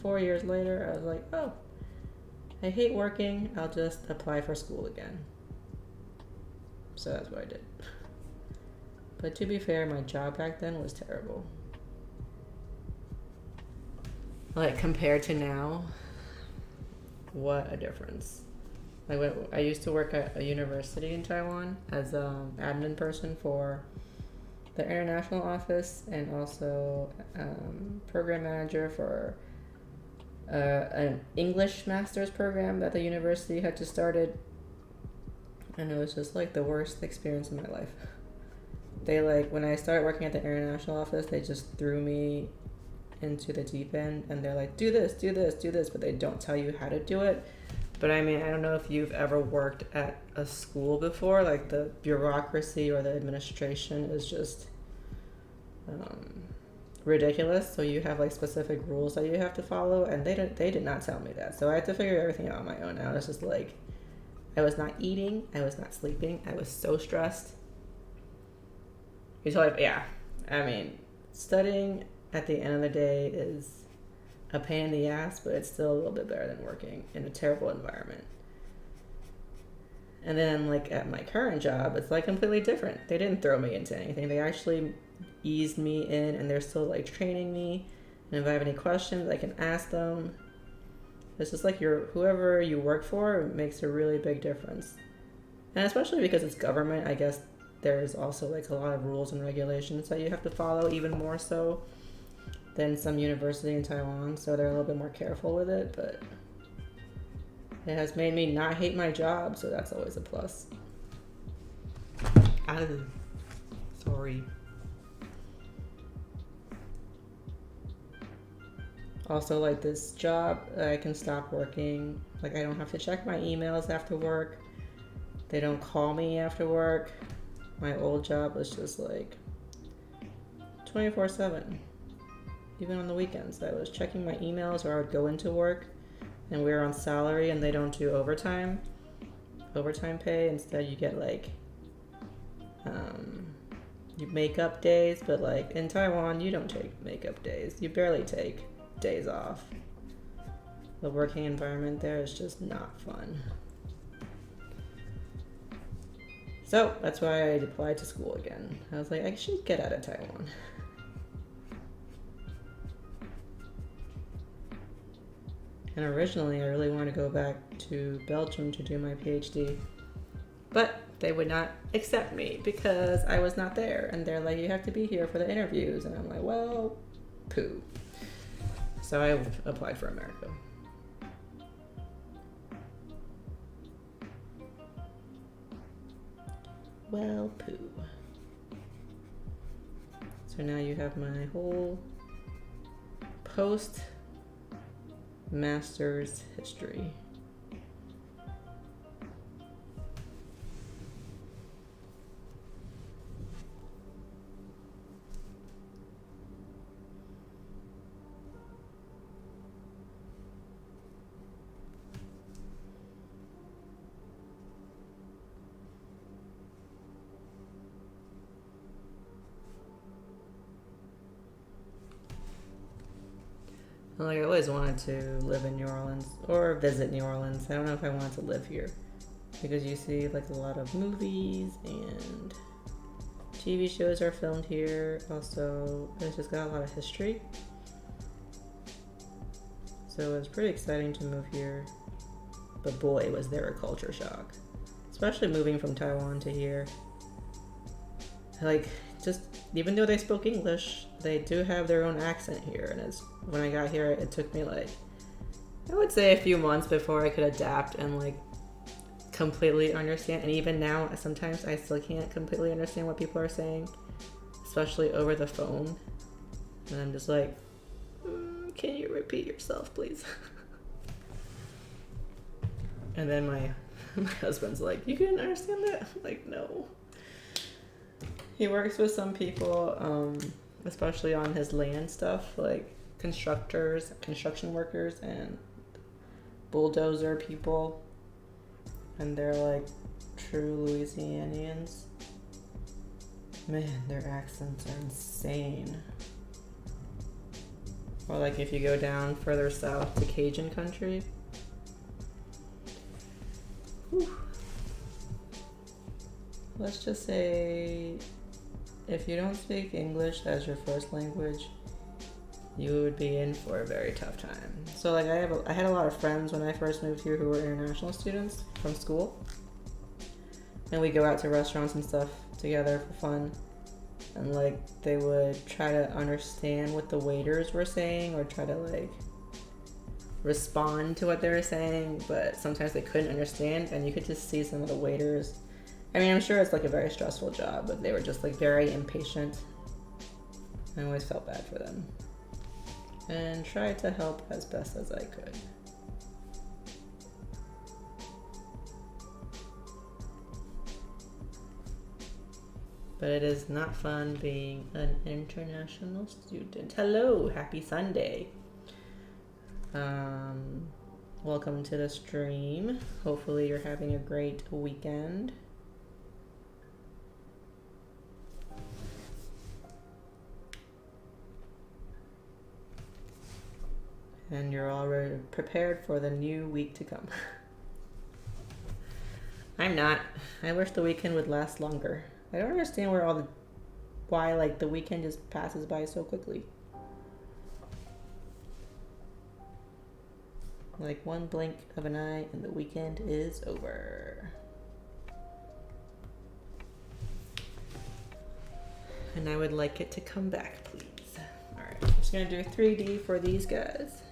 4 years later, I was like, oh, I hate working, I'll just apply for school again. So that's what I did. But to be fair, my job back then was terrible. Like, compared to now, what a difference. Like, I used to work at a university in Taiwan as an admin person for the international office, and also program manager for an English master's program that the university had just started. And it was just like the worst experience in my life. They when I started working at the international office, they just threw me into the deep end, and they're like, do this, do this, do this, but they don't tell you how to do it. But I mean, I don't know if you've ever worked at a school before. Like, the bureaucracy or the administration is just ridiculous. So you have like specific rules that you have to follow, and they did not tell me that. So I had to figure everything out on my own. I was just like, I was not eating, I was not sleeping, I was so stressed. Yeah, I mean, studying at the end of the day is a pain in the ass, but it's still a little bit better than working in a terrible environment. And then, like, at my current job, it's like completely different. They didn't throw me into anything. They actually eased me in, and they're still like training me. And if I have any questions, I can ask them. It's just like whoever you work for makes a really big difference. And especially because it's government, I guess there's also like a lot of rules and regulations that you have to follow, even more so than some university in Taiwan. So they're a little bit more careful with it, but it has made me not hate my job, so that's always a plus. Sorry. Also, like, this job, I can stop working. Like, I don't have to check my emails after work. They don't call me after work. My old job was just like 24/7. Even on the weekends, I was checking my emails, or I would go into work, and we were on salary, and they don't do overtime pay. Instead, you get like you make up days, but like in Taiwan, you don't take makeup days. You barely take days off. The working environment there is just not fun. So that's why I applied to school again. I was like, I should get out of Taiwan. And originally, I really wanted to go back to Belgium to do my PhD. But they would not accept me because I was not there. And they're like, you have to be here for the interviews. And I'm like, well, poo. So I applied for America. Well, poo. So now you have my whole post-master's history. Like, I always wanted to live in New Orleans or visit New Orleans. I don't know if I wanted to live here because you see like a lot of movies and TV shows are filmed here. Also, it's just got a lot of history. So it was pretty exciting to move here. But boy, was there a culture shock. especially moving from Taiwan to here. Like, just even though they spoke English, they do have their own accent here. And when I got here, it took me like, I would say a few months before I could adapt and like completely understand. And even now, sometimes I still can't completely understand what people are saying, especially over the phone. And I'm just like, can you repeat yourself, please? And then my husband's like, you can understand that? I'm like, no. He works with some people, especially on his land stuff, like construction workers, and bulldozer people. And they're like true Louisianians. Man, their accents are insane. Or like if you go down further south to Cajun country. Whew. Let's just say, if you don't speak English as your first language, you would be in for a very tough time. So like I had a lot of friends when I first moved here who were international students from school. And we go out to restaurants and stuff together for fun. And like they would try to understand what the waiters were saying or try to like respond to what they were saying, but sometimes they couldn't understand, and you could just see some of the waiters. I mean, I'm sure it's like a very stressful job, but they were just like very impatient. I always felt bad for them and tried to help as best as I could. But it is not fun being an international student. Hello, happy Sunday. Welcome to the stream. Hopefully you're having a great weekend. And you're already prepared for the new week to come. I'm not. I wish the weekend would last longer. I don't understand why like the weekend just passes by so quickly. Like one blink of an eye and the weekend is over. And I would like it to come back, please. Alright, I'm just gonna do 3D for these guys.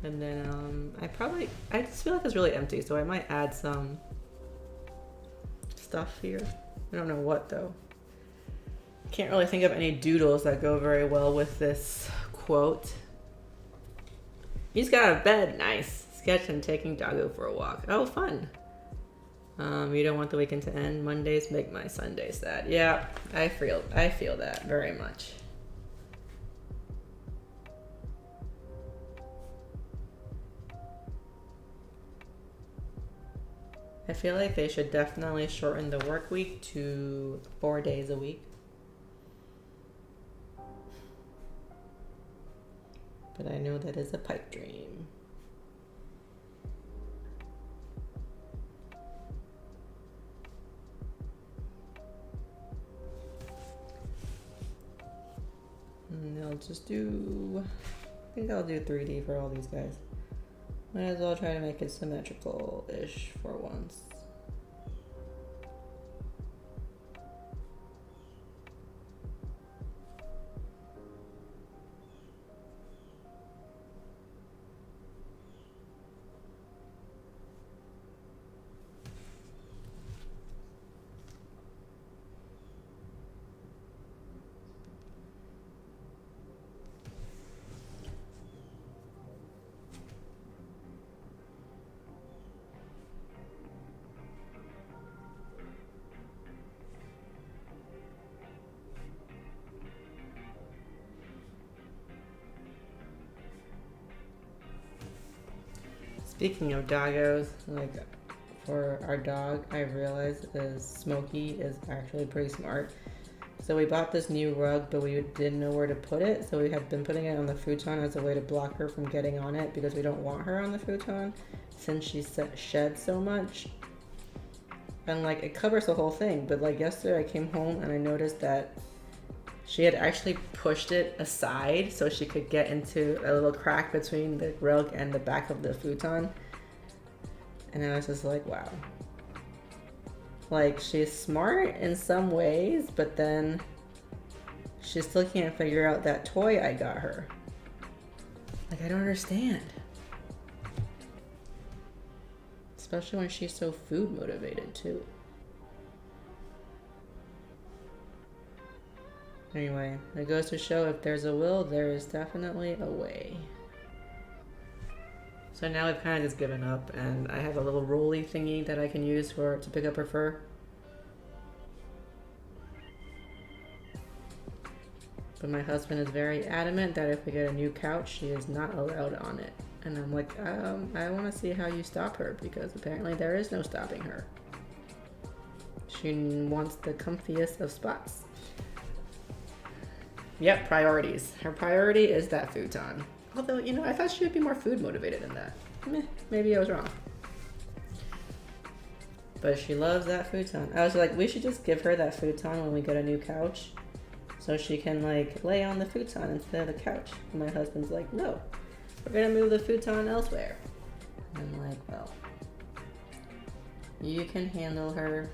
And then I just feel like it's really empty, so I might add some stuff here. I don't know what though. Can't really think of any doodles that go very well with this quote. He's got a bed. Nice. Sketch and taking Doggo for a walk. Oh, fun. You don't want the weekend to end. Mondays make my Sundays sad. Yeah, I feel that very much. I feel like they should definitely shorten the work week to 4 days a week. But I know that is a pipe dream. And I'll just do, I think I'll do 3D for all these guys. Might as well try to make it symmetrical-ish for once. Speaking of doggos, like for our dog, I realized Smokey is actually pretty smart. So we bought this new rug, but we didn't know where to put it. So we have been putting it on the futon as a way to block her from getting on it because we don't want her on the futon since she sheds so much. And like it covers the whole thing. But like yesterday I came home and I noticed that she had actually pushed it aside so she could get into a little crack between the rug and the back of the futon. And I was just like, wow. Like, she's smart in some ways, but then she still can't figure out that toy I got her. Like, I don't understand. Especially when she's so food motivated, too. Anyway, it goes to show if there's a will, there is definitely a way. So now I've kind of just given up, and I have a little rolly thingy that I can use to pick up her fur. But my husband is very adamant that if we get a new couch, she is not allowed on it. And I'm like, I want to see how you stop her, because apparently there is no stopping her. She wants the comfiest of spots. Yep, priorities. Her priority is that futon. Although, you know, I thought she would be more food motivated than that. Maybe I was wrong. But she loves that futon. I was like, we should just give her that futon when we get a new couch, so she can like lay on the futon instead of the couch. And my husband's like, no, we're gonna move the futon elsewhere. And I'm like, well, you can handle her.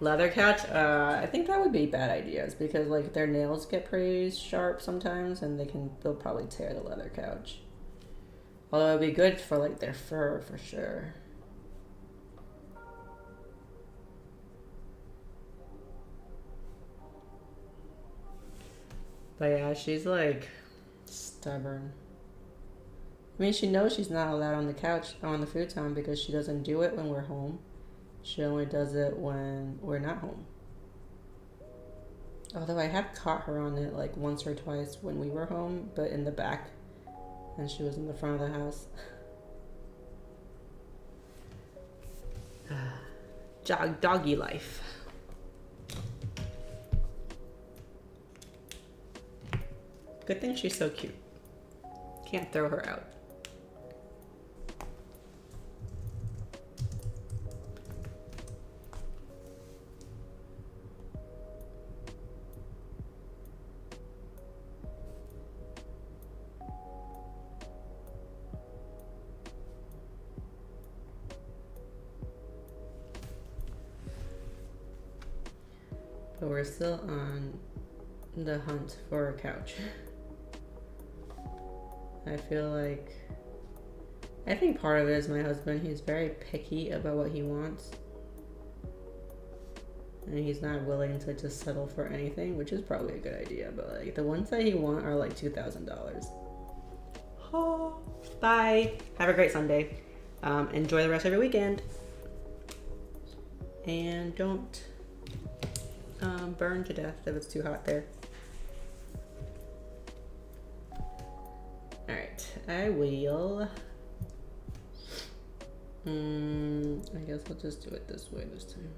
Leather couch? I think that would be bad ideas, because like their nails get pretty sharp sometimes, and they'll probably tear the leather couch. Although it'd be good for like their fur for sure. But yeah, she's like stubborn. I mean, she knows she's not allowed on the couch, on the futon, because she doesn't do it when we're home. She only does it when we're not home. Although I have caught her on it like once or twice when we were home, but in the back, and she was in the front of the house. Doggy life. Good thing she's so cute. Can't throw her out. But we're still on the hunt for a couch. I think part of it is my husband. He's very picky about what he wants. And he's not willing to just settle for anything, which is probably a good idea. But like the ones that he wants are like $2,000. Oh, bye. Have a great Sunday. Enjoy the rest of your weekend. And don't burn to death if it's too hot there. Alright, I will. I guess I'll just do it this way this time.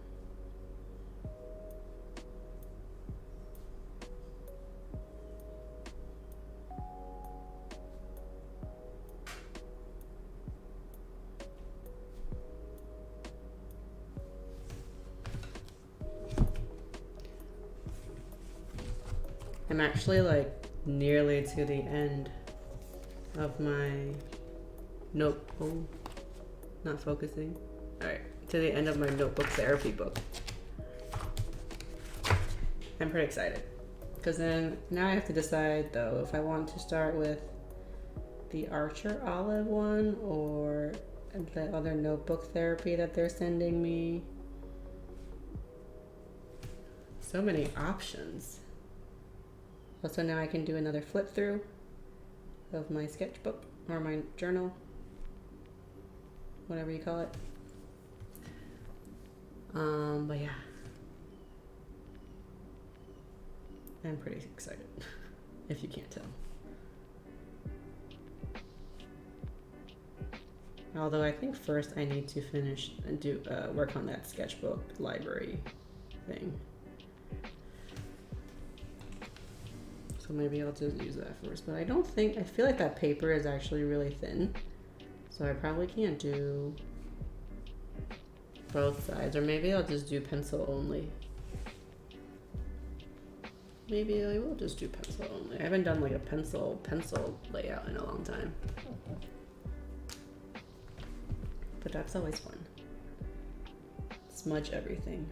I'm actually like nearly to the end of my notebook. Not focusing. Alright, to the end of my notebook therapy book. I'm pretty excited. Because then now I have to decide though if I want to start with the Archer Olive one or the other notebook therapy that they're sending me. So many options. Also now I can do another flip through of my sketchbook or my journal, whatever you call it. But yeah, I'm pretty excited, if you can't tell. Although I think first I need to finish and do work on that sketchbook library thing. So maybe I'll just use that first. But I feel like that paper is actually really thin. So I probably can't do both sides. Or maybe I'll just do pencil only. Maybe I will just do pencil only. I haven't done like a pencil layout in a long time. but that's always fun. Smudge everything.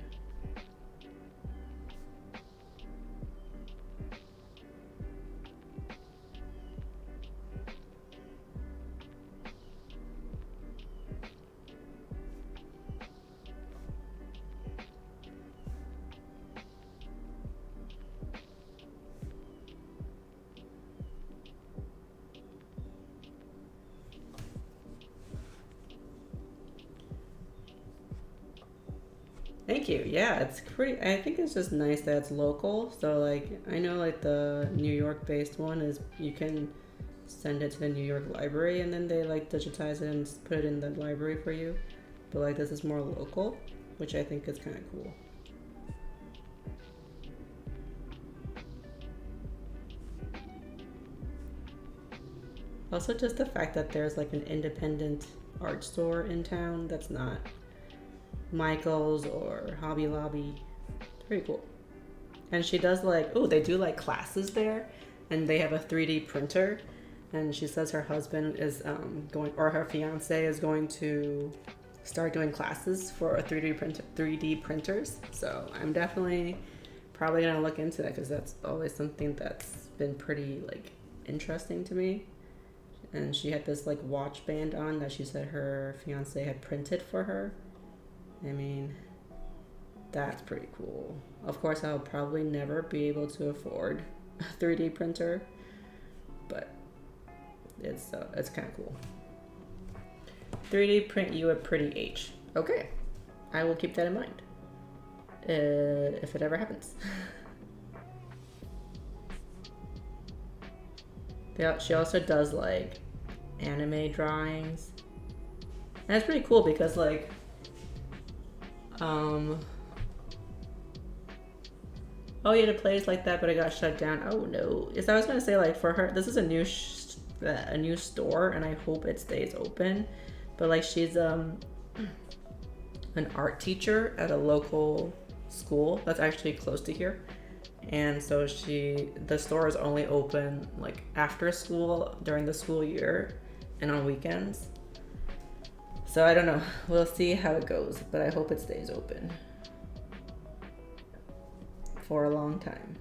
Thank you. Yeah, it's pretty. I think it's just nice that it's local. So like, I know like the New York-based one is you can send it to the New York library and then they like digitize it and put it in the library for you. But like this is more local, which I think is kind of cool. Also, just the fact that there's like an independent art store in town that's not Michael's or Hobby Lobby. It's pretty cool. And she does like, oh, they do like classes there, and they have a 3D printer. And she says her husband is going, or her fiance is going to start doing classes for a 3D printers. So I'm definitely probably gonna look into that because that's always something that's been pretty like interesting to me. And she had this like watch band on that she said her fiance had printed for her. I mean, that's pretty cool. Of course, I'll probably never be able to afford a 3D printer, but it's kind of cool. 3D print you a pretty H. Okay, I will keep that in mind if it ever happens. She also does like anime drawings, and that's pretty cool because like oh yeah, the place like that, but it got shut down. Oh no. Yes, I was gonna say like for her, this is a new store, and I hope it stays open. But like she's an art teacher at a local school that's actually close to here, and so the store is only open like after school during the school year and on weekends. So I don't know. We'll see how it goes, but I hope it stays open for a long time.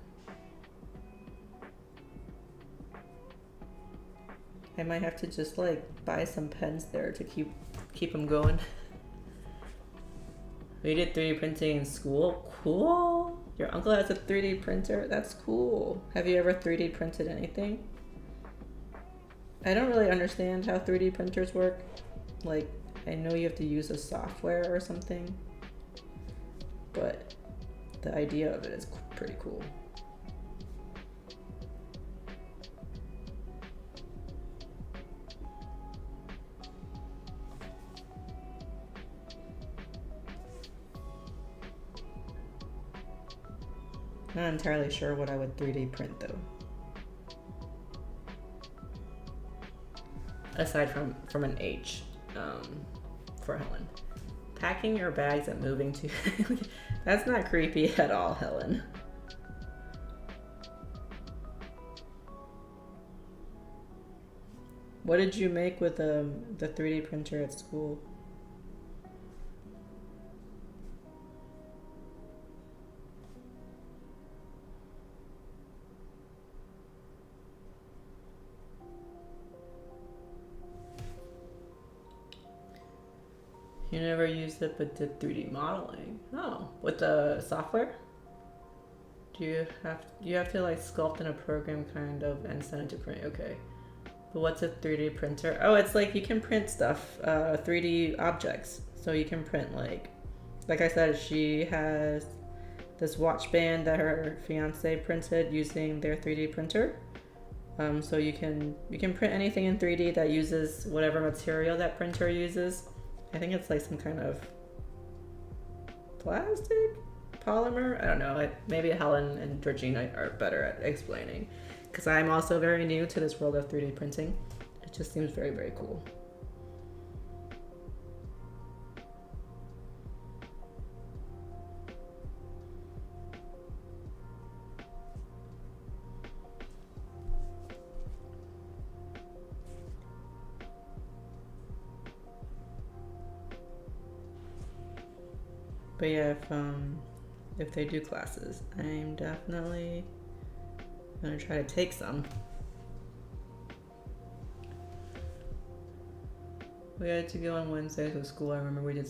I might have to just like buy some pens there to keep them going. We did 3D printing in school. Cool. Your uncle has a 3D printer. That's cool. Have you ever 3D printed anything? I don't really understand how 3D printers work. Like, I know you have to use a software or something, but the idea of it is pretty cool. Not entirely sure what I would 3D print though. Aside from an H for Helen. Packing your bags and moving to... That's not creepy at all, Helen. What did you make with the 3D printer at school? You never used it but did 3D modeling. Oh, with the software? Do you have to like sculpt in a program kind of and send it to print? Okay. But what's a 3D printer? Oh, it's like you can print stuff, 3D objects. So you can print like I said, she has this watch band that her fiance printed using their 3D printer. So you can print anything in 3D that uses whatever material that printer uses. I think it's like some kind of plastic, polymer. I don't know. Maybe Helen and Georgina are better at explaining, because I'm also very new to this world of 3D printing. It just seems very, very cool. But yeah, if they do classes, I'm definitely gonna try to take some. We had to go on Wednesdays with school. I remember we did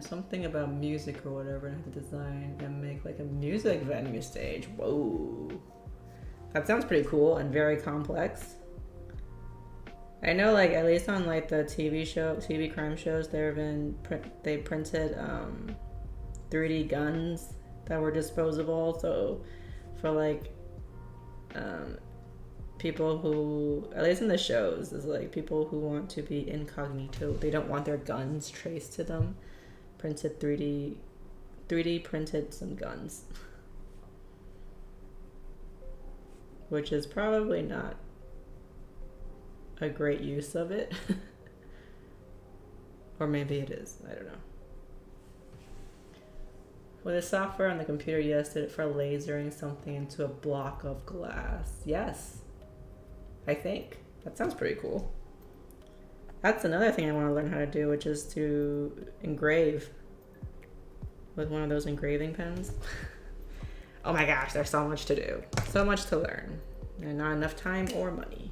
something about music or whatever, and had to design and make like a music venue stage. Whoa, that sounds pretty cool and very complex. I know, like, at least on like the TV crime shows, they printed 3D guns that were disposable. So for like people who, at least in the shows, is like people who want to be incognito, they don't want their guns traced to them, 3D printed some guns, which is probably not a great use of it. Or maybe it is, I don't know. With the software on the computer, yes, did it for lasering something into a block of glass. Yes, I think. That sounds pretty cool. That's another thing I want to learn how to do, which is to engrave with one of those engraving pens. Oh my gosh, there's so much to do. So much to learn. And not enough time or money.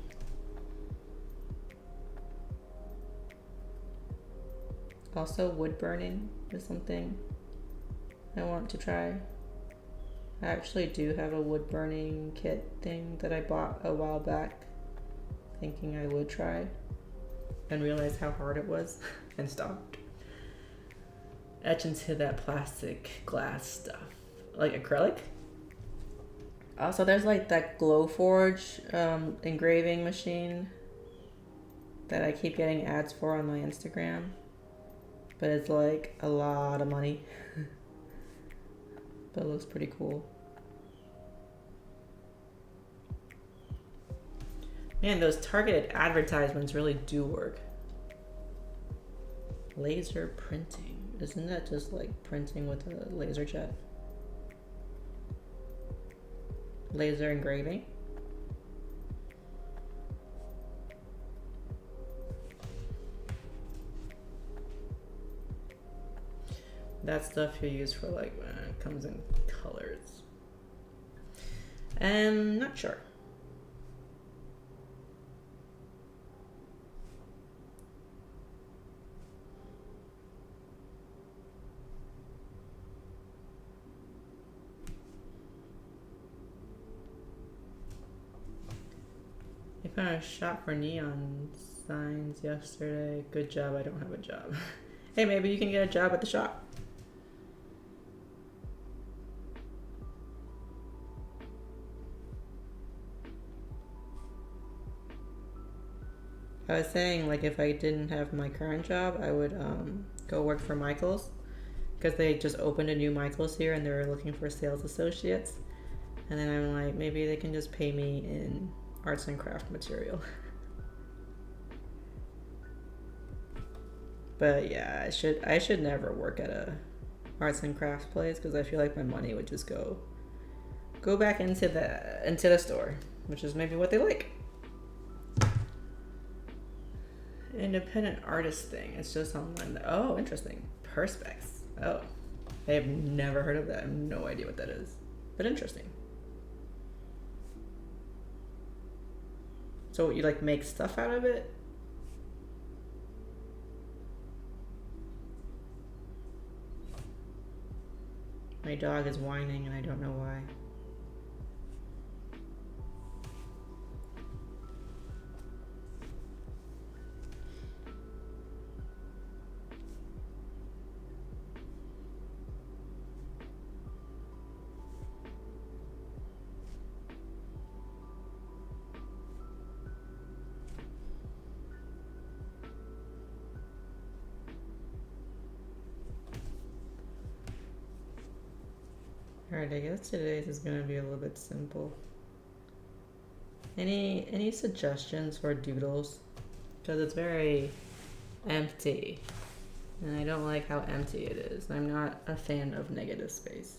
Also, wood burning is something I want to try. I actually do have a wood burning kit thing that I bought a while back, thinking I would try, and realized how hard it was and stopped. Etch into that plastic glass stuff, like acrylic. Also, there's like that Glowforge engraving machine that I keep getting ads for on my Instagram, but it's like a lot of money. But it looks pretty cool. Man, those targeted advertisements really do work. Laser printing. Isn't that just like printing with a laser jet? Laser engraving. That stuff you use for like when it comes in colors. Not sure. I found a shop for neon signs yesterday. Good job, I don't have a job. Hey, maybe you can get a job at the shop. I was saying, like, if I didn't have my current job, I would go work for Michael's, because they just opened a new Michael's here and they're looking for sales associates. And then I'm like, maybe they can just pay me in arts and craft material. But yeah, I should never work at a arts and crafts place, because I feel like my money would just go back into the store, which is maybe what they like. Independent artist thing. It's just online. Oh, interesting. Perspex. Oh, I have never heard of that. I have no idea what that is, but interesting. So you like make stuff out of it? My dog is whining and I don't know why. Alright, I guess today's is gonna be a little bit simple. Any suggestions for doodles? Because it's very empty, and I don't like how empty it is. I'm not a fan of negative space.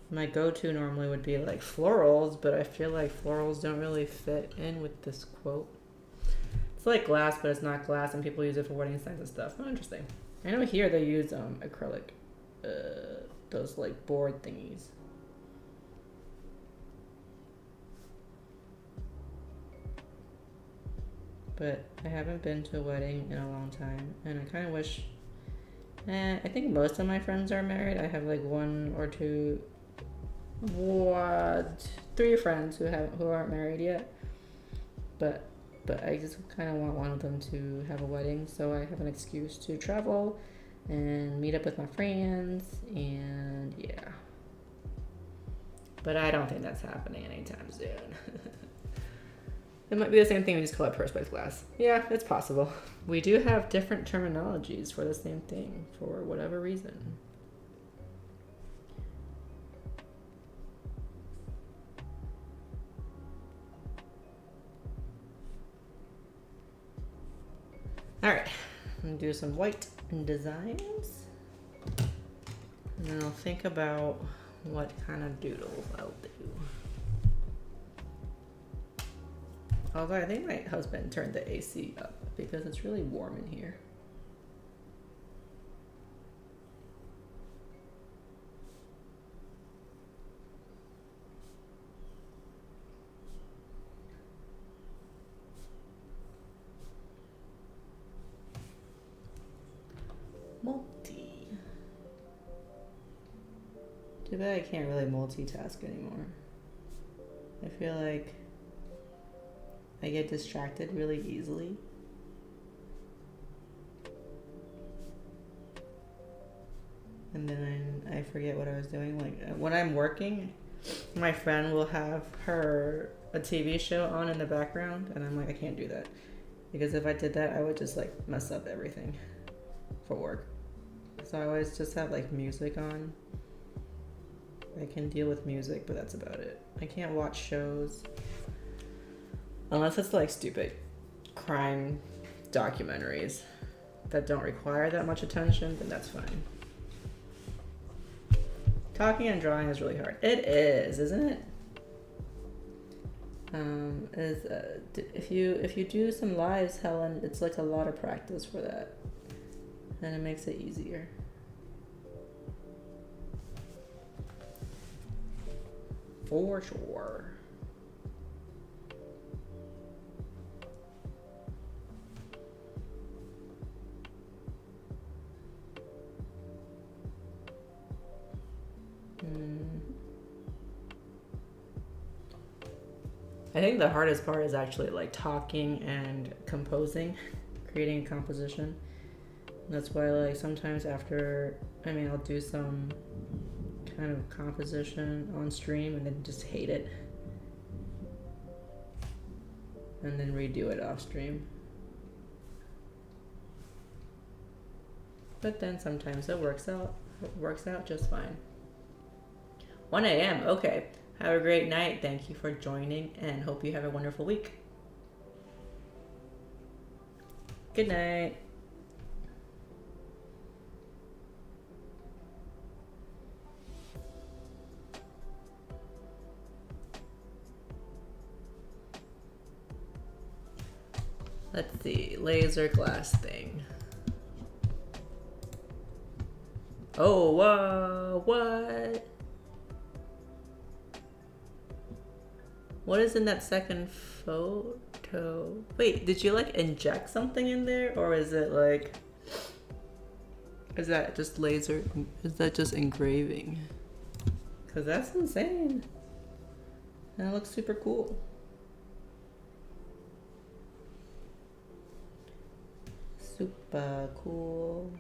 My go-to normally would be like florals, but I feel like florals don't really fit in with this quote. It's like glass, but it's not glass, and people use it for wedding signs and stuff. Oh, interesting. I know here they use acrylic, those like board thingies. But I haven't been to a wedding in a long time, and I kind of wish. I think most of my friends are married. I have like one or two, three friends who aren't married yet. But I just kind of want one of them to have a wedding, so I have an excuse to travel and meet up with my friends, and yeah. But I don't think that's happening anytime soon. It might be the same thing, we just call it perspex glass. Yeah, it's possible. We do have different terminologies for the same thing for whatever reason. All right, I'm gonna do some white designs, and then I'll think about what kind of doodle I'll do. Although I think my husband turned the AC up because it's really warm in here. Multi. Too bad I can't really multitask anymore. I feel like I get distracted really easily. And then I forget what I was doing. Like when I'm working, my friend will have a TV show on in the background, and I'm like, I can't do that. Because if I did that, I would just like mess up everything for work. So I always just have like music on. I can deal with music, but that's about it. I can't watch shows. Unless it's like stupid crime documentaries that don't require that much attention, then that's fine. Talking and drawing is really hard. It is, isn't it? If you do some lives, Helen, it's like a lot of practice for that, and it makes it easier. For sure. I think the hardest part is actually like talking and composing, creating a composition. That's why like sometimes I'll do some kind of composition on stream and then just hate it. And then redo it off stream. But then sometimes it works out just fine. 1 a.m. Okay. Have a great night. Thank you for joining and hope you have a wonderful week. Good night. Let's see. Laser glass thing. Oh, whoa. What? What is in that second photo? Wait, did you like inject something in there, or is it like, is that just laser? Is that just engraving? Cause that's insane. And it looks super cool. Super cool.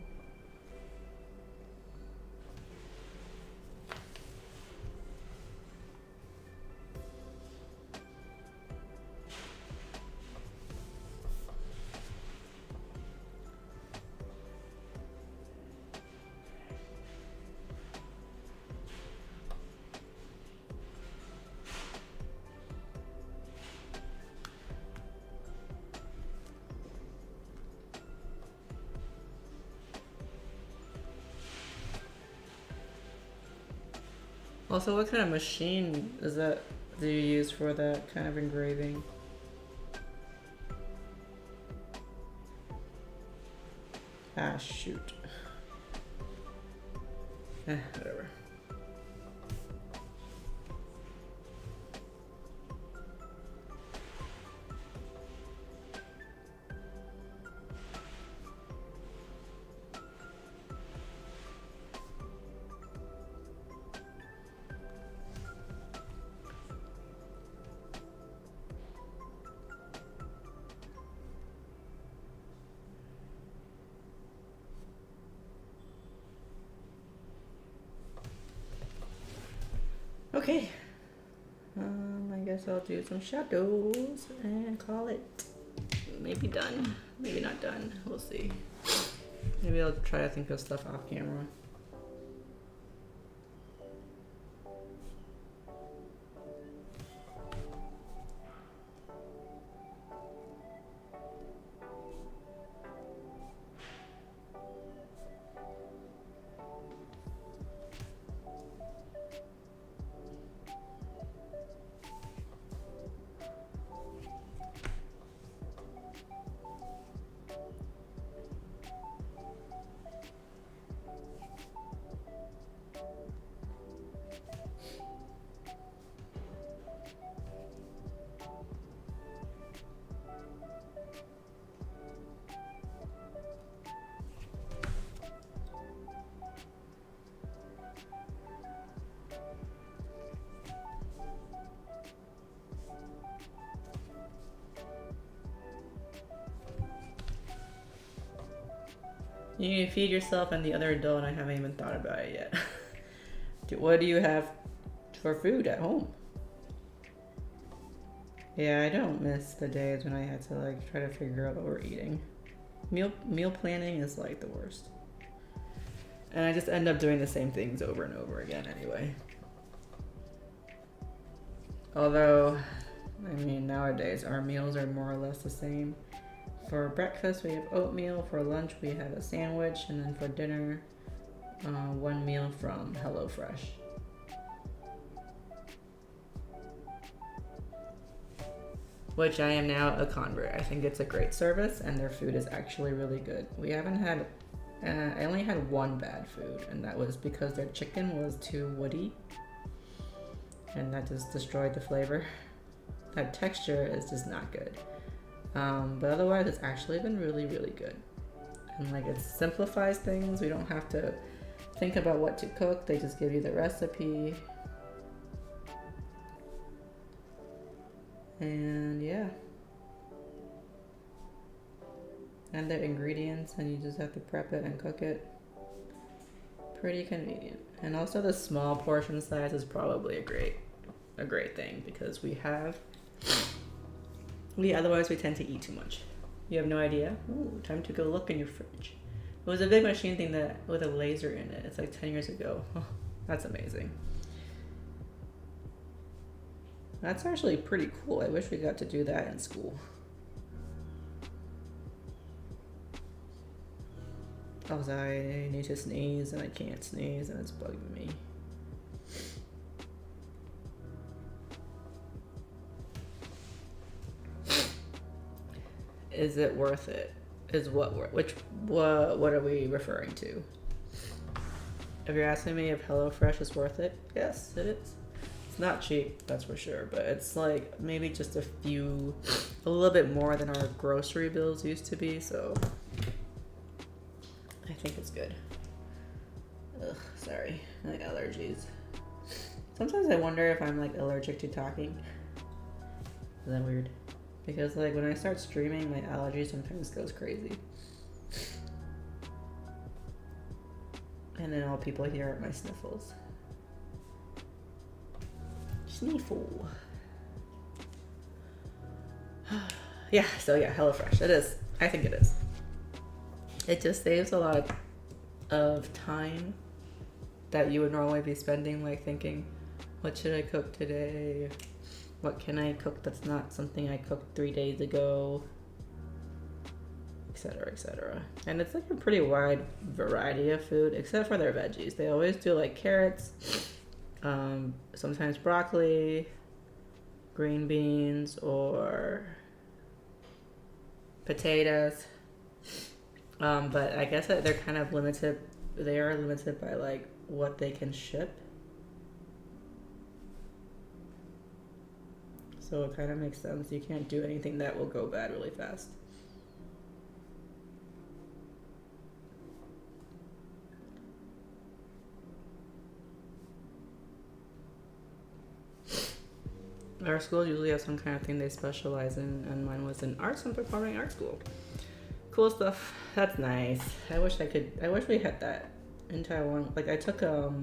Also, what kind of machine do you use for that kind of engraving? Ah, shoot. Whatever. Okay. I guess I'll do some shadows and call it maybe done. Maybe not done. We'll see. Maybe I'll try to think of stuff off camera. You need to feed yourself and the other adult, and I haven't even thought about it yet. What do you have for food at home? Yeah, I don't miss the days when I had to like try to figure out what we're eating. Meal planning is like the worst. And I just end up doing the same things over and over again anyway. Although, I mean, nowadays our meals are more or less the same. For breakfast, we have oatmeal. For lunch, we have a sandwich. And then for dinner, one meal from HelloFresh. Which I am now a convert. I think it's a great service, and their food is actually really good. We haven't had, I only had one bad food, and that was because their chicken was too woody. And that just destroyed the flavor. That texture is just not good. But otherwise, it's actually been really, really good. And like it simplifies things. We don't have to think about what to cook. They just give you the recipe. And yeah. And the ingredients, and you just have to prep it and cook it. Pretty convenient. And also the small portion size is probably a great thing, because otherwise we tend to eat too much. You have no idea? Ooh, time to go look in your fridge. It was a big machine thing with a laser in it. It's like 10 years ago. Oh, that's amazing. That's actually pretty cool. I wish we got to do that in school. I need to sneeze and I can't sneeze and it's bugging me. Is it worth it? What are we referring to? If you're asking me if HelloFresh is worth it, yes, it is. It's not cheap, that's for sure, but it's like maybe just a little bit more than our grocery bills used to be, so I think it's good. Ugh, sorry, my allergies. Sometimes I wonder if I'm like allergic to talking. Is that weird? Because like when I start streaming, my allergy sometimes goes crazy. And then all people hear are my sniffles. Sniffle. Yeah, so yeah, HelloFresh. It is. I think it is. It just saves a lot of time that you would normally be spending like thinking, what should I cook today? What can I cook that's not something I cooked 3 days ago? Etc., etc. And it's like a pretty wide variety of food, except for their veggies. They always do like carrots, sometimes broccoli, green beans, or potatoes. But I guess that they're kind of limited. They are limited by like what they can ship. So it kind of makes sense. You can't do anything that will go bad really fast. Our school usually has some kind of thing they specialize in, and mine was in arts and performing arts school. Cool stuff. That's nice. I wish we had that in Taiwan. Like I took the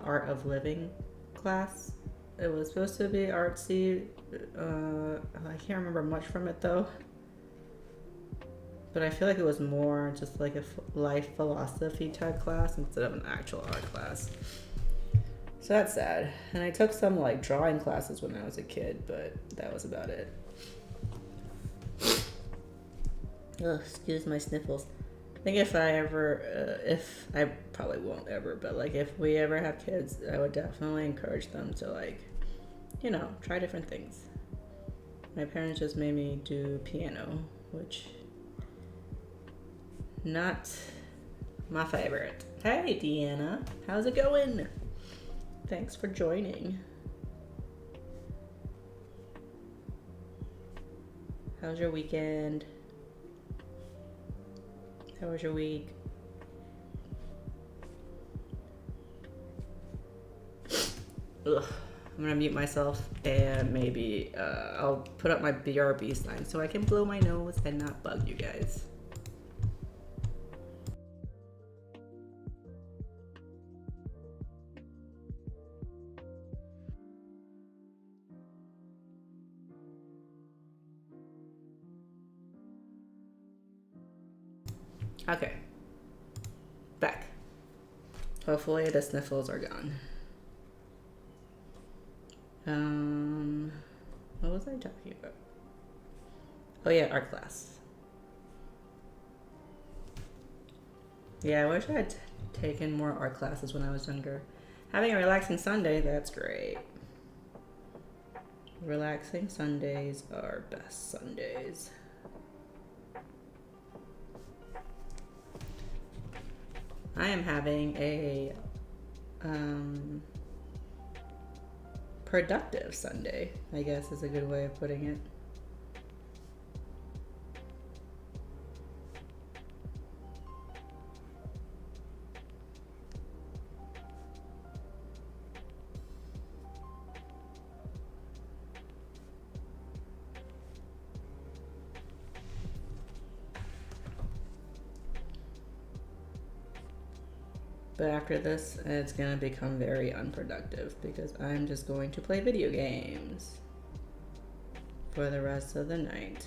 art of living class. It was supposed to be artsy. I can't remember much from it though. But I feel like it was more just like a life philosophy type class instead of an actual art class. So that's sad. And I took some like drawing classes when I was a kid, but that was about it. Ugh, excuse my sniffles. I think if I probably won't ever, but like if we ever have kids, I would definitely encourage them to like, try different things. My parents just made me do piano, which not my favorite. Hey Deanna, how's it going? Thanks for joining. How's your weekend? How was your week? Ugh. I'm gonna mute myself and maybe I'll put up my BRB sign so I can blow my nose and not bug you guys. Okay. Back. Hopefully the sniffles are gone. What was I talking about? Oh yeah, art class. Yeah, I wish I had taken more art classes when I was younger. Having a relaxing Sunday, that's great. Relaxing Sundays are best Sundays. I am having a productive Sunday, I guess is a good way of putting it. But after this, it's gonna become very unproductive because I'm just going to play video games for the rest of the night.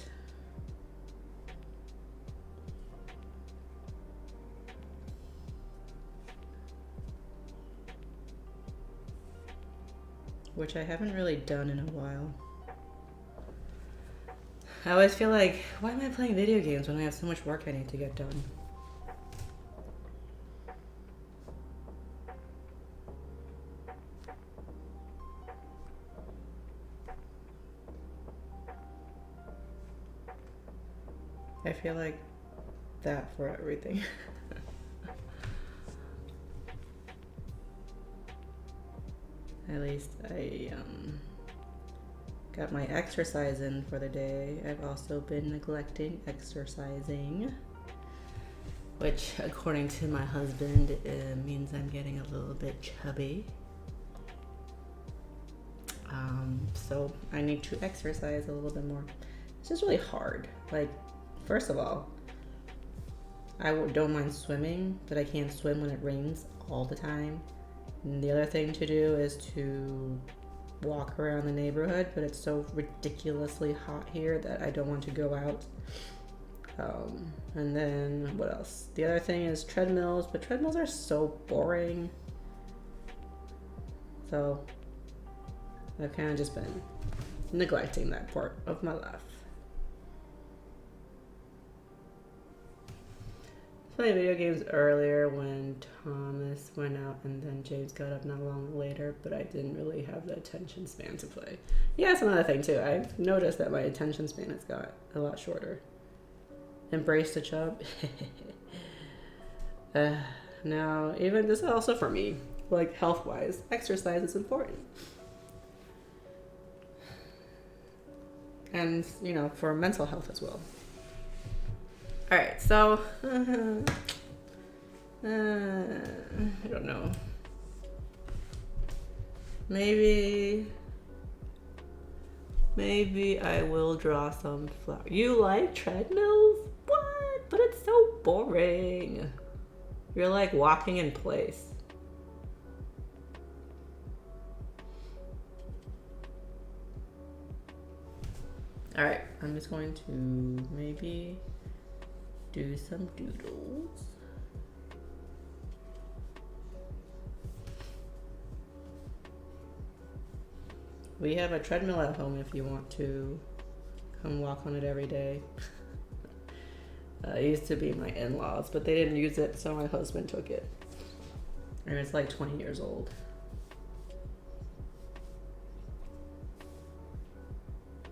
Which I haven't really done in a while. I always feel like, why am I playing video games when I have so much work I need to get done? I feel like that for everything. At least I got my exercise in for the day. I've also been neglecting exercising, which according to my husband means I'm getting a little bit chubby. So I need to exercise a little bit more. It's just really hard. Like, first of all, I don't mind swimming, but I can't swim when it rains all the time. And the other thing to do is to walk around the neighborhood, but it's so ridiculously hot here that I don't want to go out. And then what else? The other thing is treadmills, but treadmills are so boring. So I've kind of just been neglecting that part of my life. Playing video games earlier when Thomas went out and then James got up not long later, but I didn't really have the attention span to play. Yeah, that's another thing too. I've noticed that my attention span has got a lot shorter. Embrace the chub. Now, even this is also for me, like health wise, exercise is important. And, you know, for mental health as well. All right, so I don't know. Maybe I will draw some flowers. You like treadmills? What? But it's so boring. You're like walking in place. All right, I'm just going to maybe do some doodles. We have a treadmill at home if you want to come walk on it every day. It used to be my in-laws, but they didn't use it, so my husband took it. And it's like 20 years old.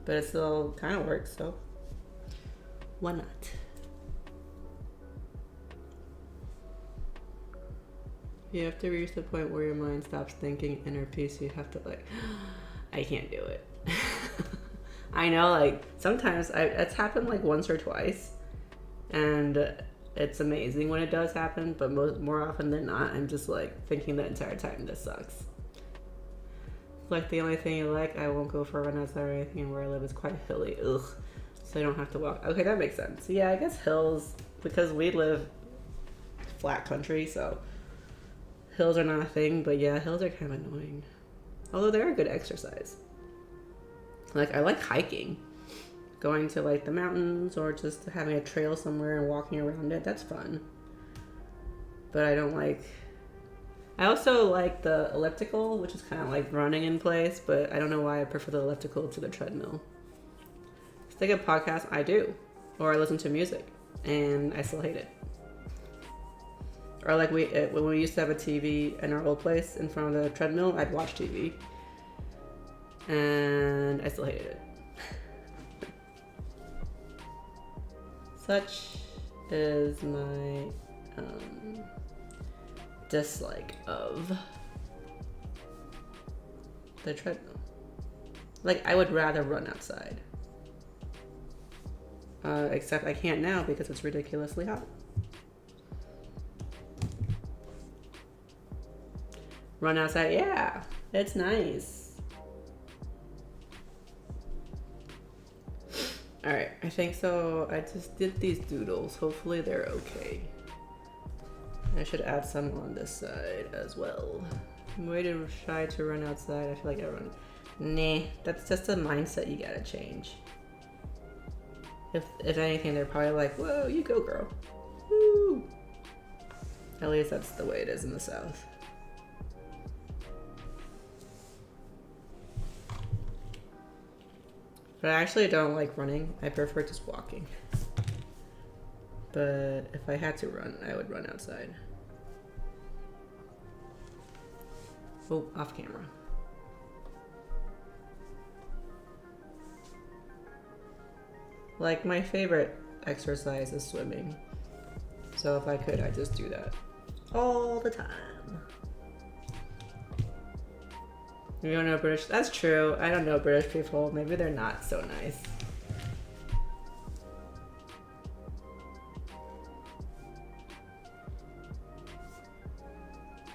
But it still kind of works, so why not? You have to reach the point where your mind stops thinking inner peace. You have to like, I can't do it. I know, like sometimes it's happened like once or twice, and it's amazing when it does happen. But more often than not, I'm just like thinking the entire time, this sucks. Like the only thing you like, I won't go for a run outside or anything. And where I live is quite hilly. Ugh. So I don't have to walk. Okay, that makes sense. Yeah, I guess hills, because we live flat country, so hills are not a thing. But yeah, hills are kind of annoying. Although they're a good exercise. Like I like hiking. Going to like the mountains or just having a trail somewhere and walking around it. That's fun. But I don't like... I also like the elliptical, which is kind of like running in place, but I don't know why I prefer the elliptical to the treadmill. If I get a podcast, I do. Or I listen to music, and I still hate it. Or like when we used to have a TV in our old place in front of the treadmill, I'd watch TV. And I still hated it. Such is my dislike of the treadmill. Like, I would rather run outside. Except I can't now because it's ridiculously hot. Run outside, yeah, it's nice. Alright, I think so. I just did these doodles. Hopefully they're okay. I should add some on this side as well. I'm way too shy to run outside. I feel like I run. Nah, that's just a mindset you gotta change. If anything, they're probably like, whoa, you go, girl. Woo! At least that's the way it is in the South. But I actually don't like running. I prefer just walking. But if I had to run, I would run outside. Oh, off camera. Like, my favorite exercise is swimming. So if I could, I'd just do that all the time. You don't know British? That's true. I don't know British people. Maybe they're not so nice.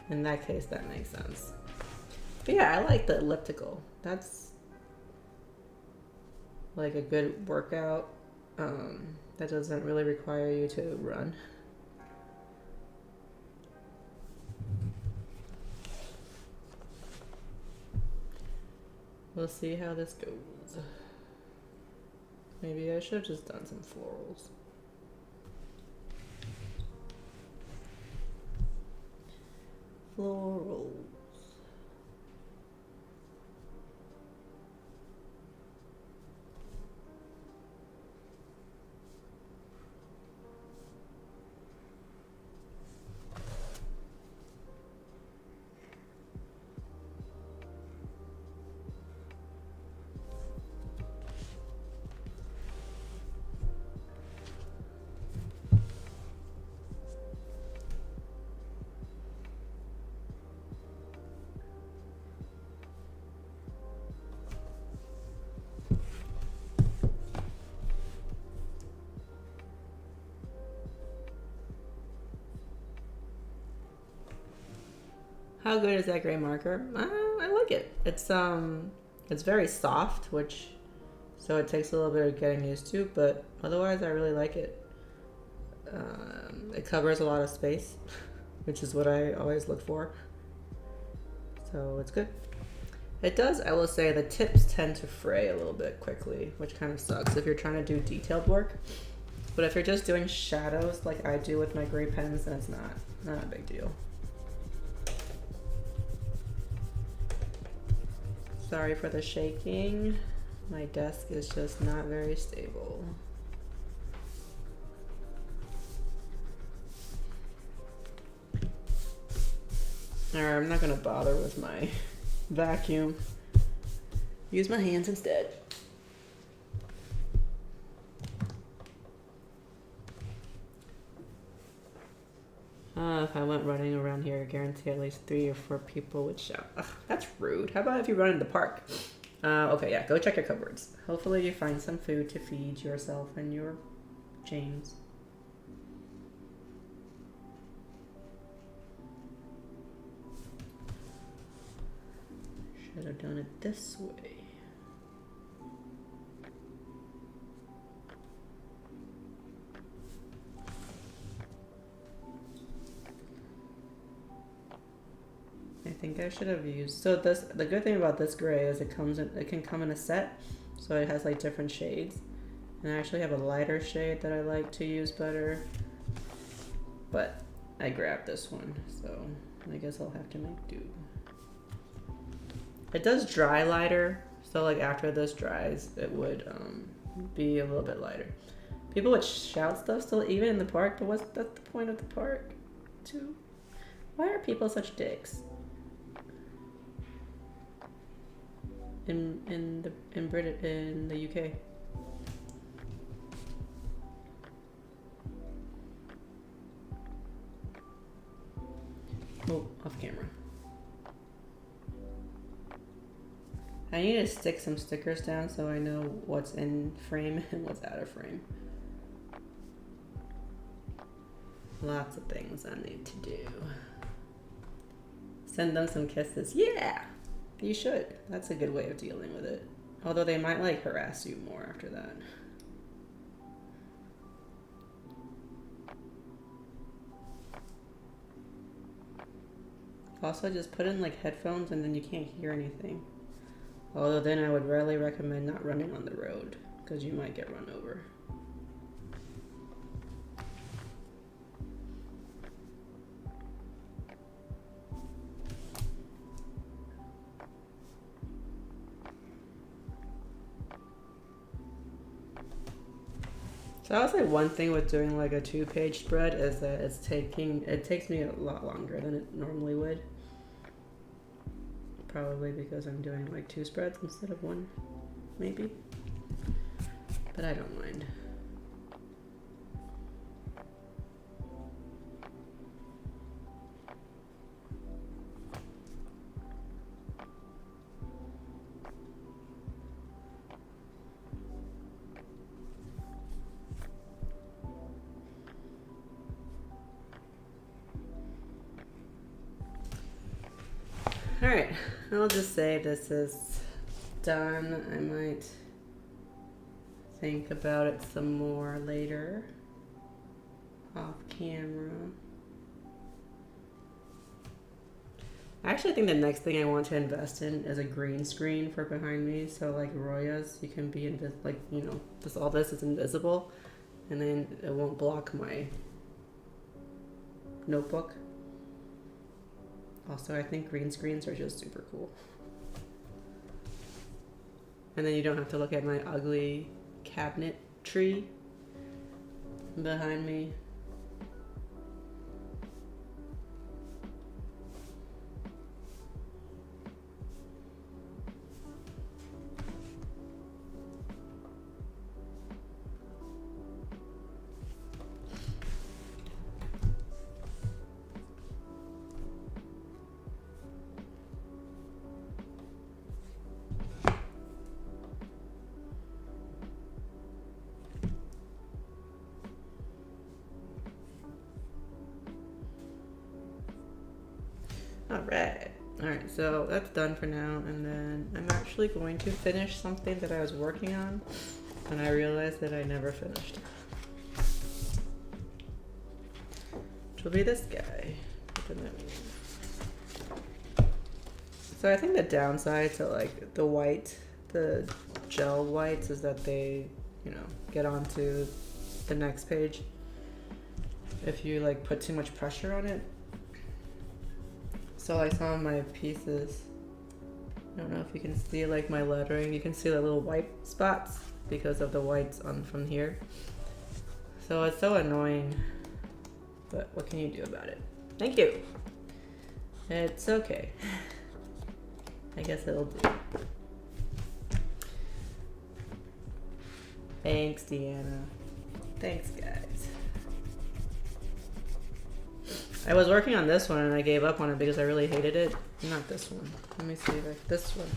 In that case, that makes sense. But yeah, I like the elliptical. That's like a good workout. That doesn't really require you to run. We'll see how this goes. Maybe I should have just done some florals. Florals. How good is that gray marker? I like it. It's very soft, which so it takes a little bit of getting used to, but otherwise I really like it. It covers a lot of space, which is what I always look for. So it's good. It does, I will say, the tips tend to fray a little bit quickly, which kind of sucks if you're trying to do detailed work. But if you're just doing shadows like I do with my gray pens, then it's not a big deal. Sorry for the shaking. My desk is just not very stable. Alright, I'm not gonna bother with my vacuum. Use my hands instead. If I went running around here, I guarantee at least 3 or 4 people would shout. Ugh, that's rude. How about if you run in the park? Okay, yeah, go check your cupboards. Hopefully you find some food to feed yourself and your James. Should have done it this way. I think I should have used, so this, the good thing about this gray is it can come in a set, so it has like different shades. And I actually have a lighter shade that I like to use better, but I grabbed this one, so I guess I'll have to make do. It does dry lighter, so like after this dries, it would be a little bit lighter. People would shout stuff still, even in the park, but what's that the point of the park too? Why are people such dicks? In the UK. Oh, off camera. I need to stick some stickers down so I know what's in frame and what's out of frame. Lots of things I need to do. Send them some kisses. Yeah! You should. That's a good way of dealing with it. Although they might like harass you more after that. Also, just put in like headphones and then you can't hear anything. Although then I would really recommend not running on the road because you might get run over. So I would say one thing with doing like a 2-page spread is that it takes me a lot longer than it normally would. Probably because I'm doing like 2 spreads instead of 1, maybe. But I don't mind. Alright, I'll just say this is done. I might think about it some more later, off camera. I actually think the next thing I want to invest in is a green screen for behind me. So like Roya's, you can be like, you know, all this is invisible, and then it won't block my notebook. Also, I think green screens are just super cool. And then you don't have to look at my ugly cabinet tree behind me. Alright. Alright, so that's done for now, and then I'm actually going to finish something that I was working on, and I realized that I never finished. Which will be this guy. What does that mean? So I think the downside to like the gel whites is that they, you know, get onto the next page if you like put too much pressure on it. So like some of my pieces, I don't know if you can see like my lettering, you can see the little white spots because of the whites on from here. So it's so annoying, but what can you do about it? Thank you. It's okay. I guess it'll do. Thanks, Deanna. Thanks, guys. I was working on this one and I gave up on it because I really hated it. Not this one. Let me see, like this one.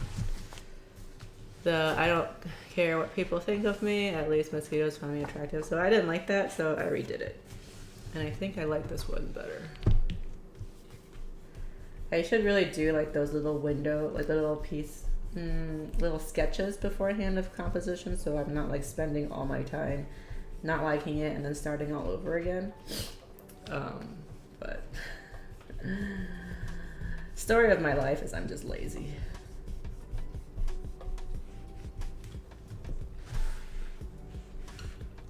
The I don't care what people think of me, at least mosquitoes find me attractive. So I didn't like that, so I redid it. And I think I like this one better. I should really do like those little window, like the little piece, little sketches beforehand of composition, so I'm not like spending all my time not liking it and then starting all over again. But story of my life is I'm just lazy.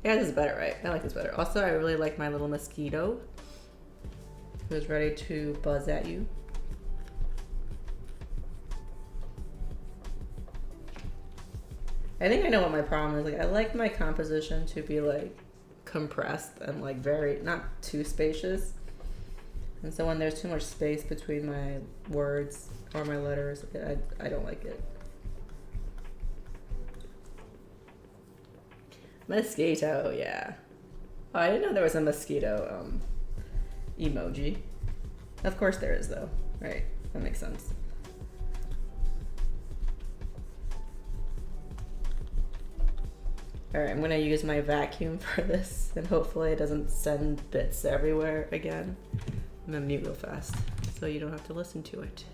Yeah, this is better, right? I like this better. Also, I really like my little mosquito who's ready to buzz at you. I think I know what my problem is. Like, I like my composition to be like compressed and like very, not too spacious. And so when there's too much space between my words or my letters, I don't like it. Mosquito, yeah. Oh, I didn't know there was a mosquito emoji. Of course there is though, right? That makes sense. Alright, I'm gonna use my vacuum for this and hopefully it doesn't send bits everywhere again. I'm gonna mute real fast so you don't have to listen to it.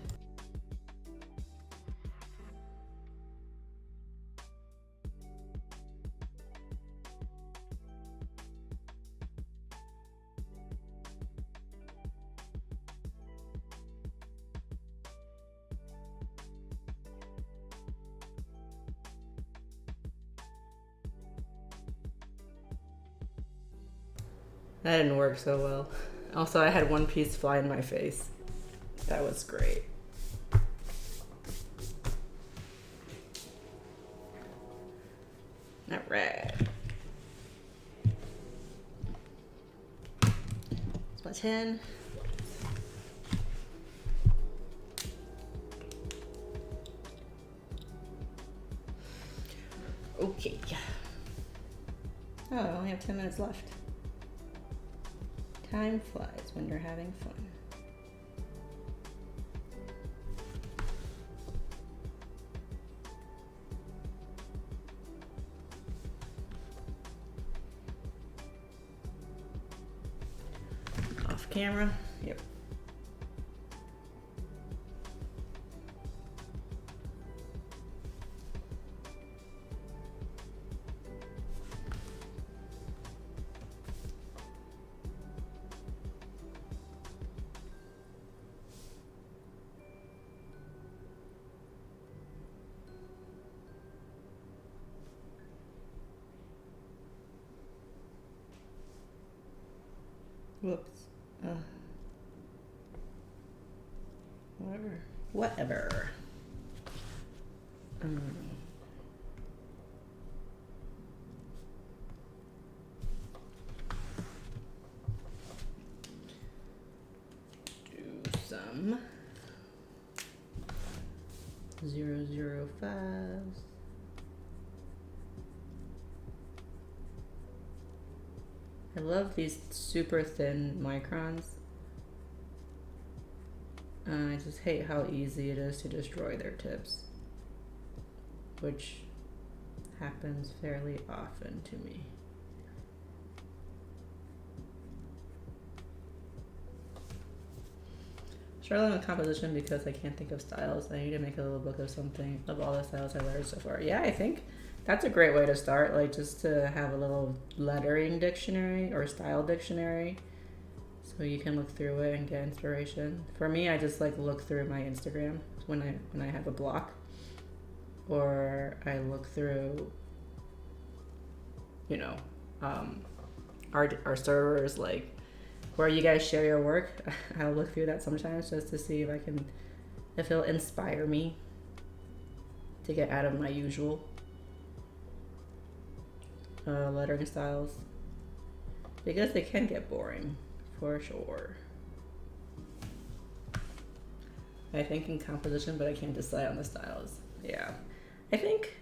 That didn't work so well. Also, I had one piece fly in my face. That was great. All right. Spot 10. Okay. Oh, I only have 10 minutes left. Time flies when you're having fun. Off camera. Yep. Whoops. Whatever. Do some 005s. I love these super thin microns. I just hate how easy it is to destroy their tips, which happens fairly often to me. struggling with composition because I can't think of styles. I need to make a little book of something of all the styles I learned so far. Yeah, I think that's a great way to start. Like just to have a little lettering dictionary or style dictionary, so you can look through it and get inspiration. For me, I just like look through my Instagram when I have a block, or I look through, you know, our servers, like where you guys share your work. I'll look through that sometimes just to see if it'll inspire me to get out of my usual lettering styles, because they can get boring for sure. I think in composition, but I can't decide on the styles. Yeah, I think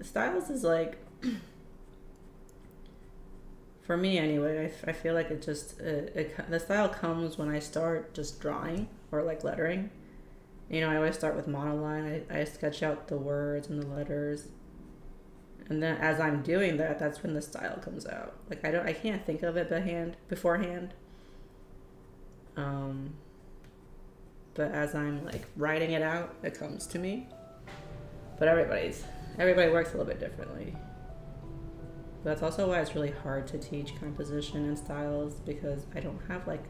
styles is like for me anyway. I feel like it just the style comes when I start just drawing or like lettering. You know, I always start with monoline. I sketch out the words and the letters, and then as I'm doing that, that's when the style comes out. Like I can't think of it beforehand. But as I'm like writing it out, it comes to me. But everybody works a little bit differently. But that's also why it's really hard to teach composition and styles, because I don't have like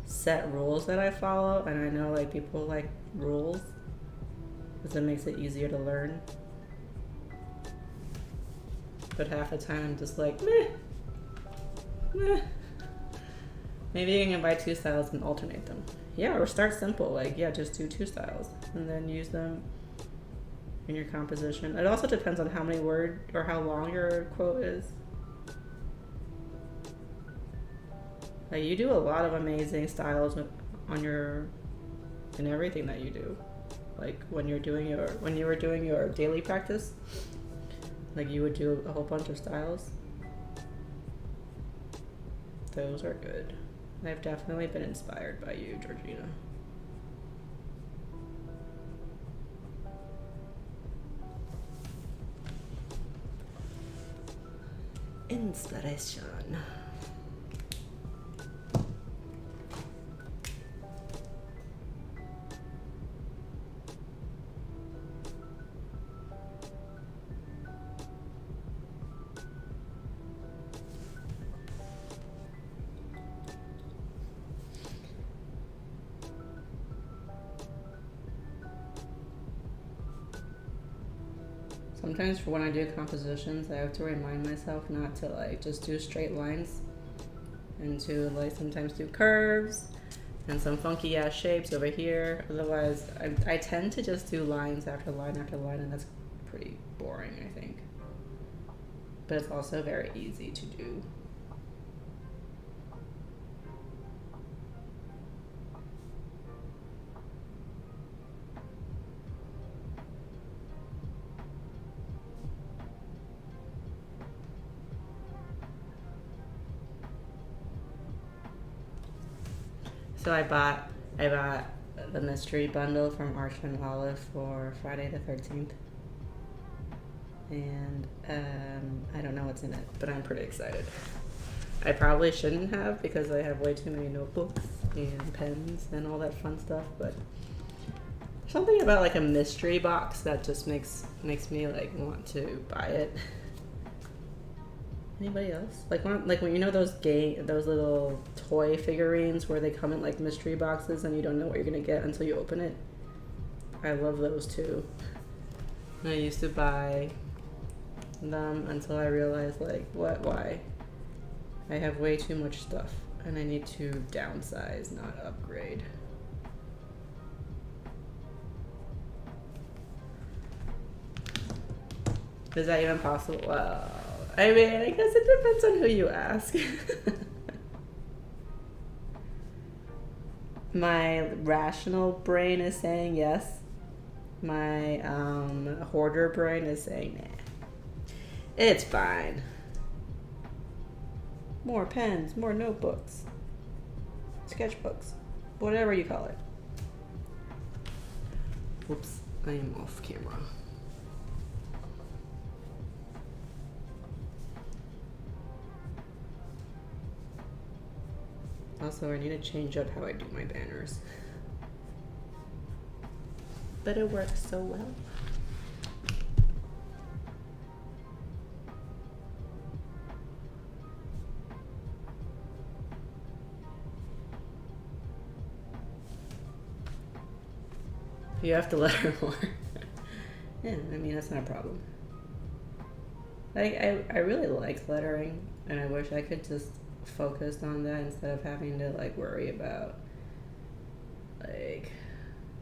set rules that I follow, and I know like people like rules because it makes it easier to learn. But half the time I'm just like, meh. Maybe you can buy 2 styles and alternate them. Yeah, or start simple. Like, yeah, just do 2 styles and then use them in your composition. It also depends on how many words or how long your quote is. Like, you do a lot of amazing styles in everything that you do. Like when you were doing your daily practice, like you would do a whole bunch of styles. Those are good. I've definitely been inspired by you, Georgina. Inspiration. Sometimes for when I do compositions, I have to remind myself not to like just do straight lines, and to like sometimes do curves and some funky ass shapes over here. Otherwise, I tend to just do lines after line after line, and that's pretty boring, I think. But it's also very easy to do. So I bought the mystery bundle from Arch and Olive for Friday the 13th. And I don't know what's in it, but I'm pretty excited. I probably shouldn't have, because I have way too many notebooks and pens and all that fun stuff, but something about like a mystery box that just makes me like want to buy it. Anybody else? Like when you know those little toy figurines where they come in like mystery boxes and you don't know what you're gonna get until you open it? I love those too. And I used to buy them until I realized like why? I have way too much stuff and I need to downsize, not upgrade. Is that even possible? Well, I mean, I guess it depends on who you ask. My rational brain is saying yes. My hoarder brain is saying nah. It's fine. More pens, more notebooks, sketchbooks, whatever you call it. Oops, I am off camera. also I need to change up how I do my banners. But it works so well. You have to letter more. Yeah, I mean, that's not a problem. I really like lettering, and I wish I could just focus on that instead of having to like worry about like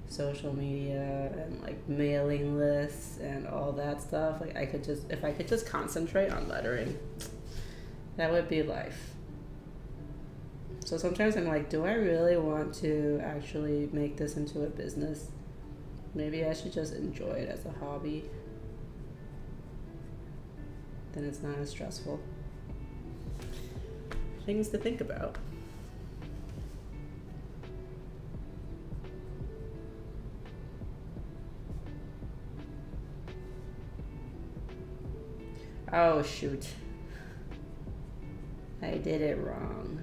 social media and like mailing lists and all that stuff. Like if I could just concentrate on lettering, that would be life. So sometimes I'm like, do I really want to actually make this into a business? Maybe I should just enjoy it as a hobby. Then it's not as stressful. Things to think about. Oh shoot. I did it wrong.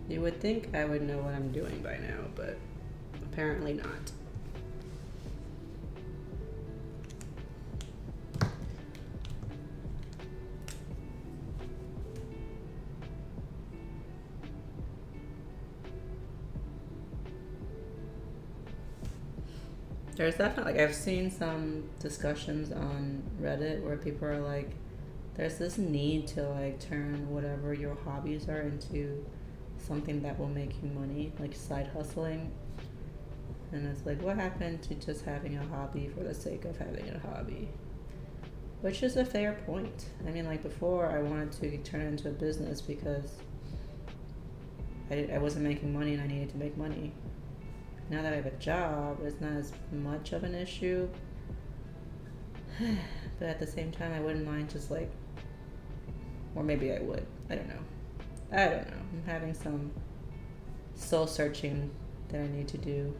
You would think I would know what I'm doing by now, but apparently not. There's definitely, like, I've seen some discussions on Reddit where people are like, there's this need to like turn whatever your hobbies are into something that will make you money, like side hustling. And it's like, what happened to just having a hobby for the sake of having a hobby? Which is a fair point. I mean, like before, I wanted to turn it into a business because I wasn't making money and I needed to make money. Now that I have a job, it's not as much of an issue. But at the same time, I wouldn't mind just like, or maybe I would. I don't know. I'm having some soul searching that I need to do,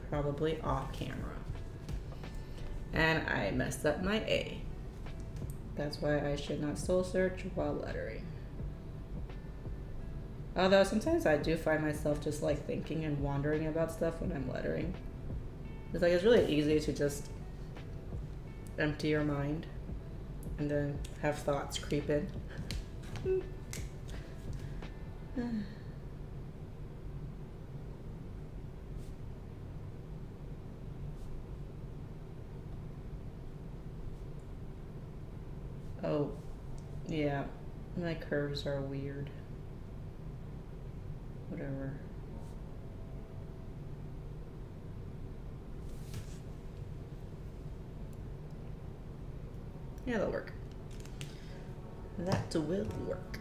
probably off camera. And I messed up my A. That's why I should not soul search while lettering. Although sometimes I do find myself just like thinking and wondering about stuff when I'm lettering. It's like it's really easy to just empty your mind and then have thoughts creep in. Oh, yeah, my curves are weird. Whatever. Yeah, that'll work. That will work.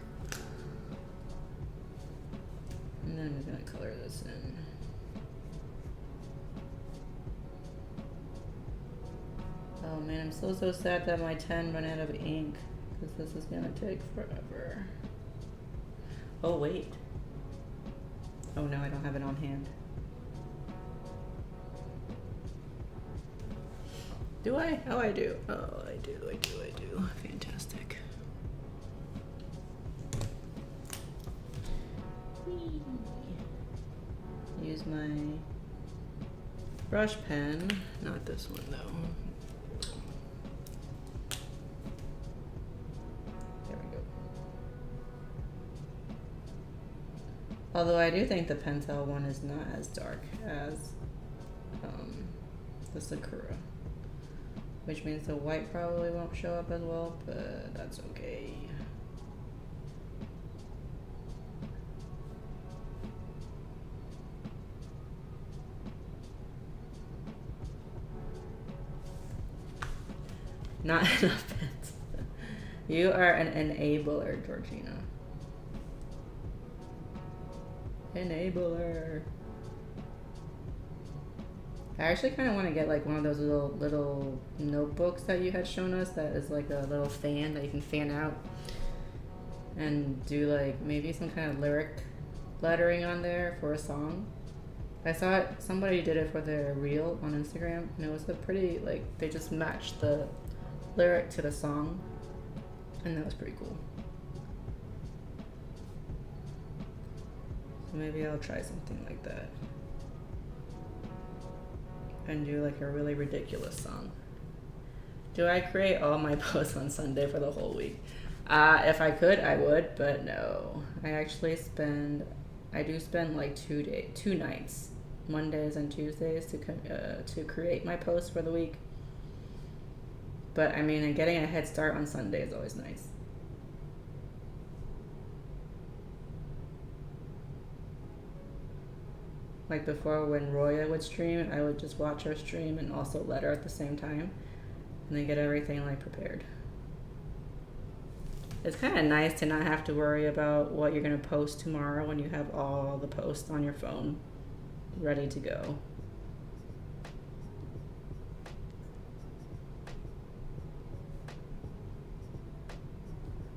And then I'm just gonna color this in. Oh man, I'm so sad that my 10 ran out of ink, because this is gonna take forever. Oh wait. Oh no, I don't have it on hand. Do I? Oh, I do. Oh, I do. Fantastic. Whee. Use my brush pen. Not this one though. There we go. Although I do think the Pentel one is not as dark as the Sakura. Which means the white probably won't show up as well, but that's okay. Not enough pens. You are an enabler, Georgina. Enabler. I actually kind of want to get like one of those little notebooks that you had shown us that is like a little fan that you can fan out and do like maybe some kind of lyric lettering on there for a song. I saw it, somebody did it for their reel on Instagram and it was a pretty, like, they just matched the lyric to the song And that was pretty cool. So maybe I'll try something like that. And do like a really ridiculous song. Do I create all my posts on Sunday for the whole week? If I could, I would, but no. I do spend like 2 nights, Mondays and Tuesdays, to create my posts for the week. But I mean, getting a head start on Sunday is always nice. Like before, when Roya would stream, I would just watch her stream and also let her at the same time, and then get everything like prepared. It's kind of nice to not have to worry about what you're gonna post tomorrow when you have all the posts on your phone ready to go.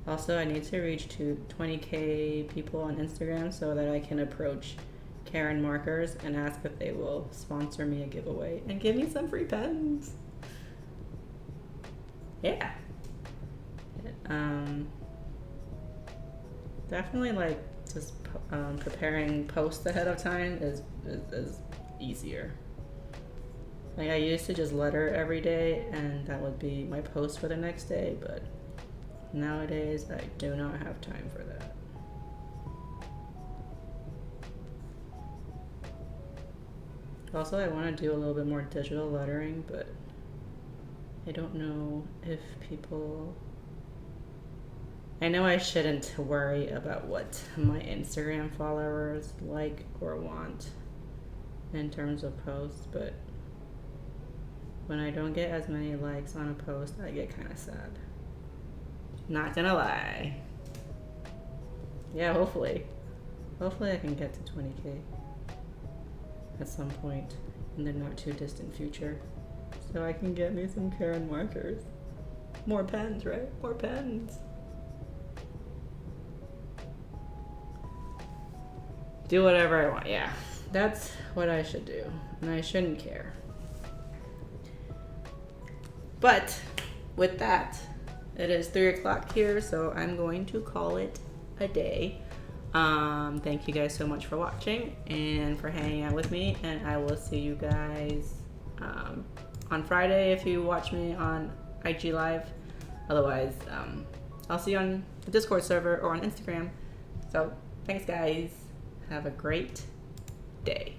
Also, I need to reach to 20K people on Instagram so that I can approach Karen Markers and ask if they will sponsor me a giveaway and give me some free pens. Yeah. Definitely like just preparing posts ahead of time is easier. Like I used to just letter every day and that would be my post for the next day, but nowadays I do not have time for that. Also, I want to do a little bit more digital lettering, but I don't know if people... I know I shouldn't worry about what my Instagram followers like or want in terms of posts, but when I don't get as many likes on a post, I get kind of sad. Not gonna lie. Yeah, hopefully I can get to 20K at some point in the not too distant future, so I can get me some Karen markers. More pens, right? More pens. Do whatever I want. Yeah, that's what I should do, and I shouldn't care. But with that, it is 3 o'clock here, so I'm going to call it a day. Thank you guys so much for watching and for hanging out with me, and I will see you guys on Friday if you watch me on IG Live. Otherwise, I'll see you on the Discord server or on Instagram. So thanks guys. Have a great day.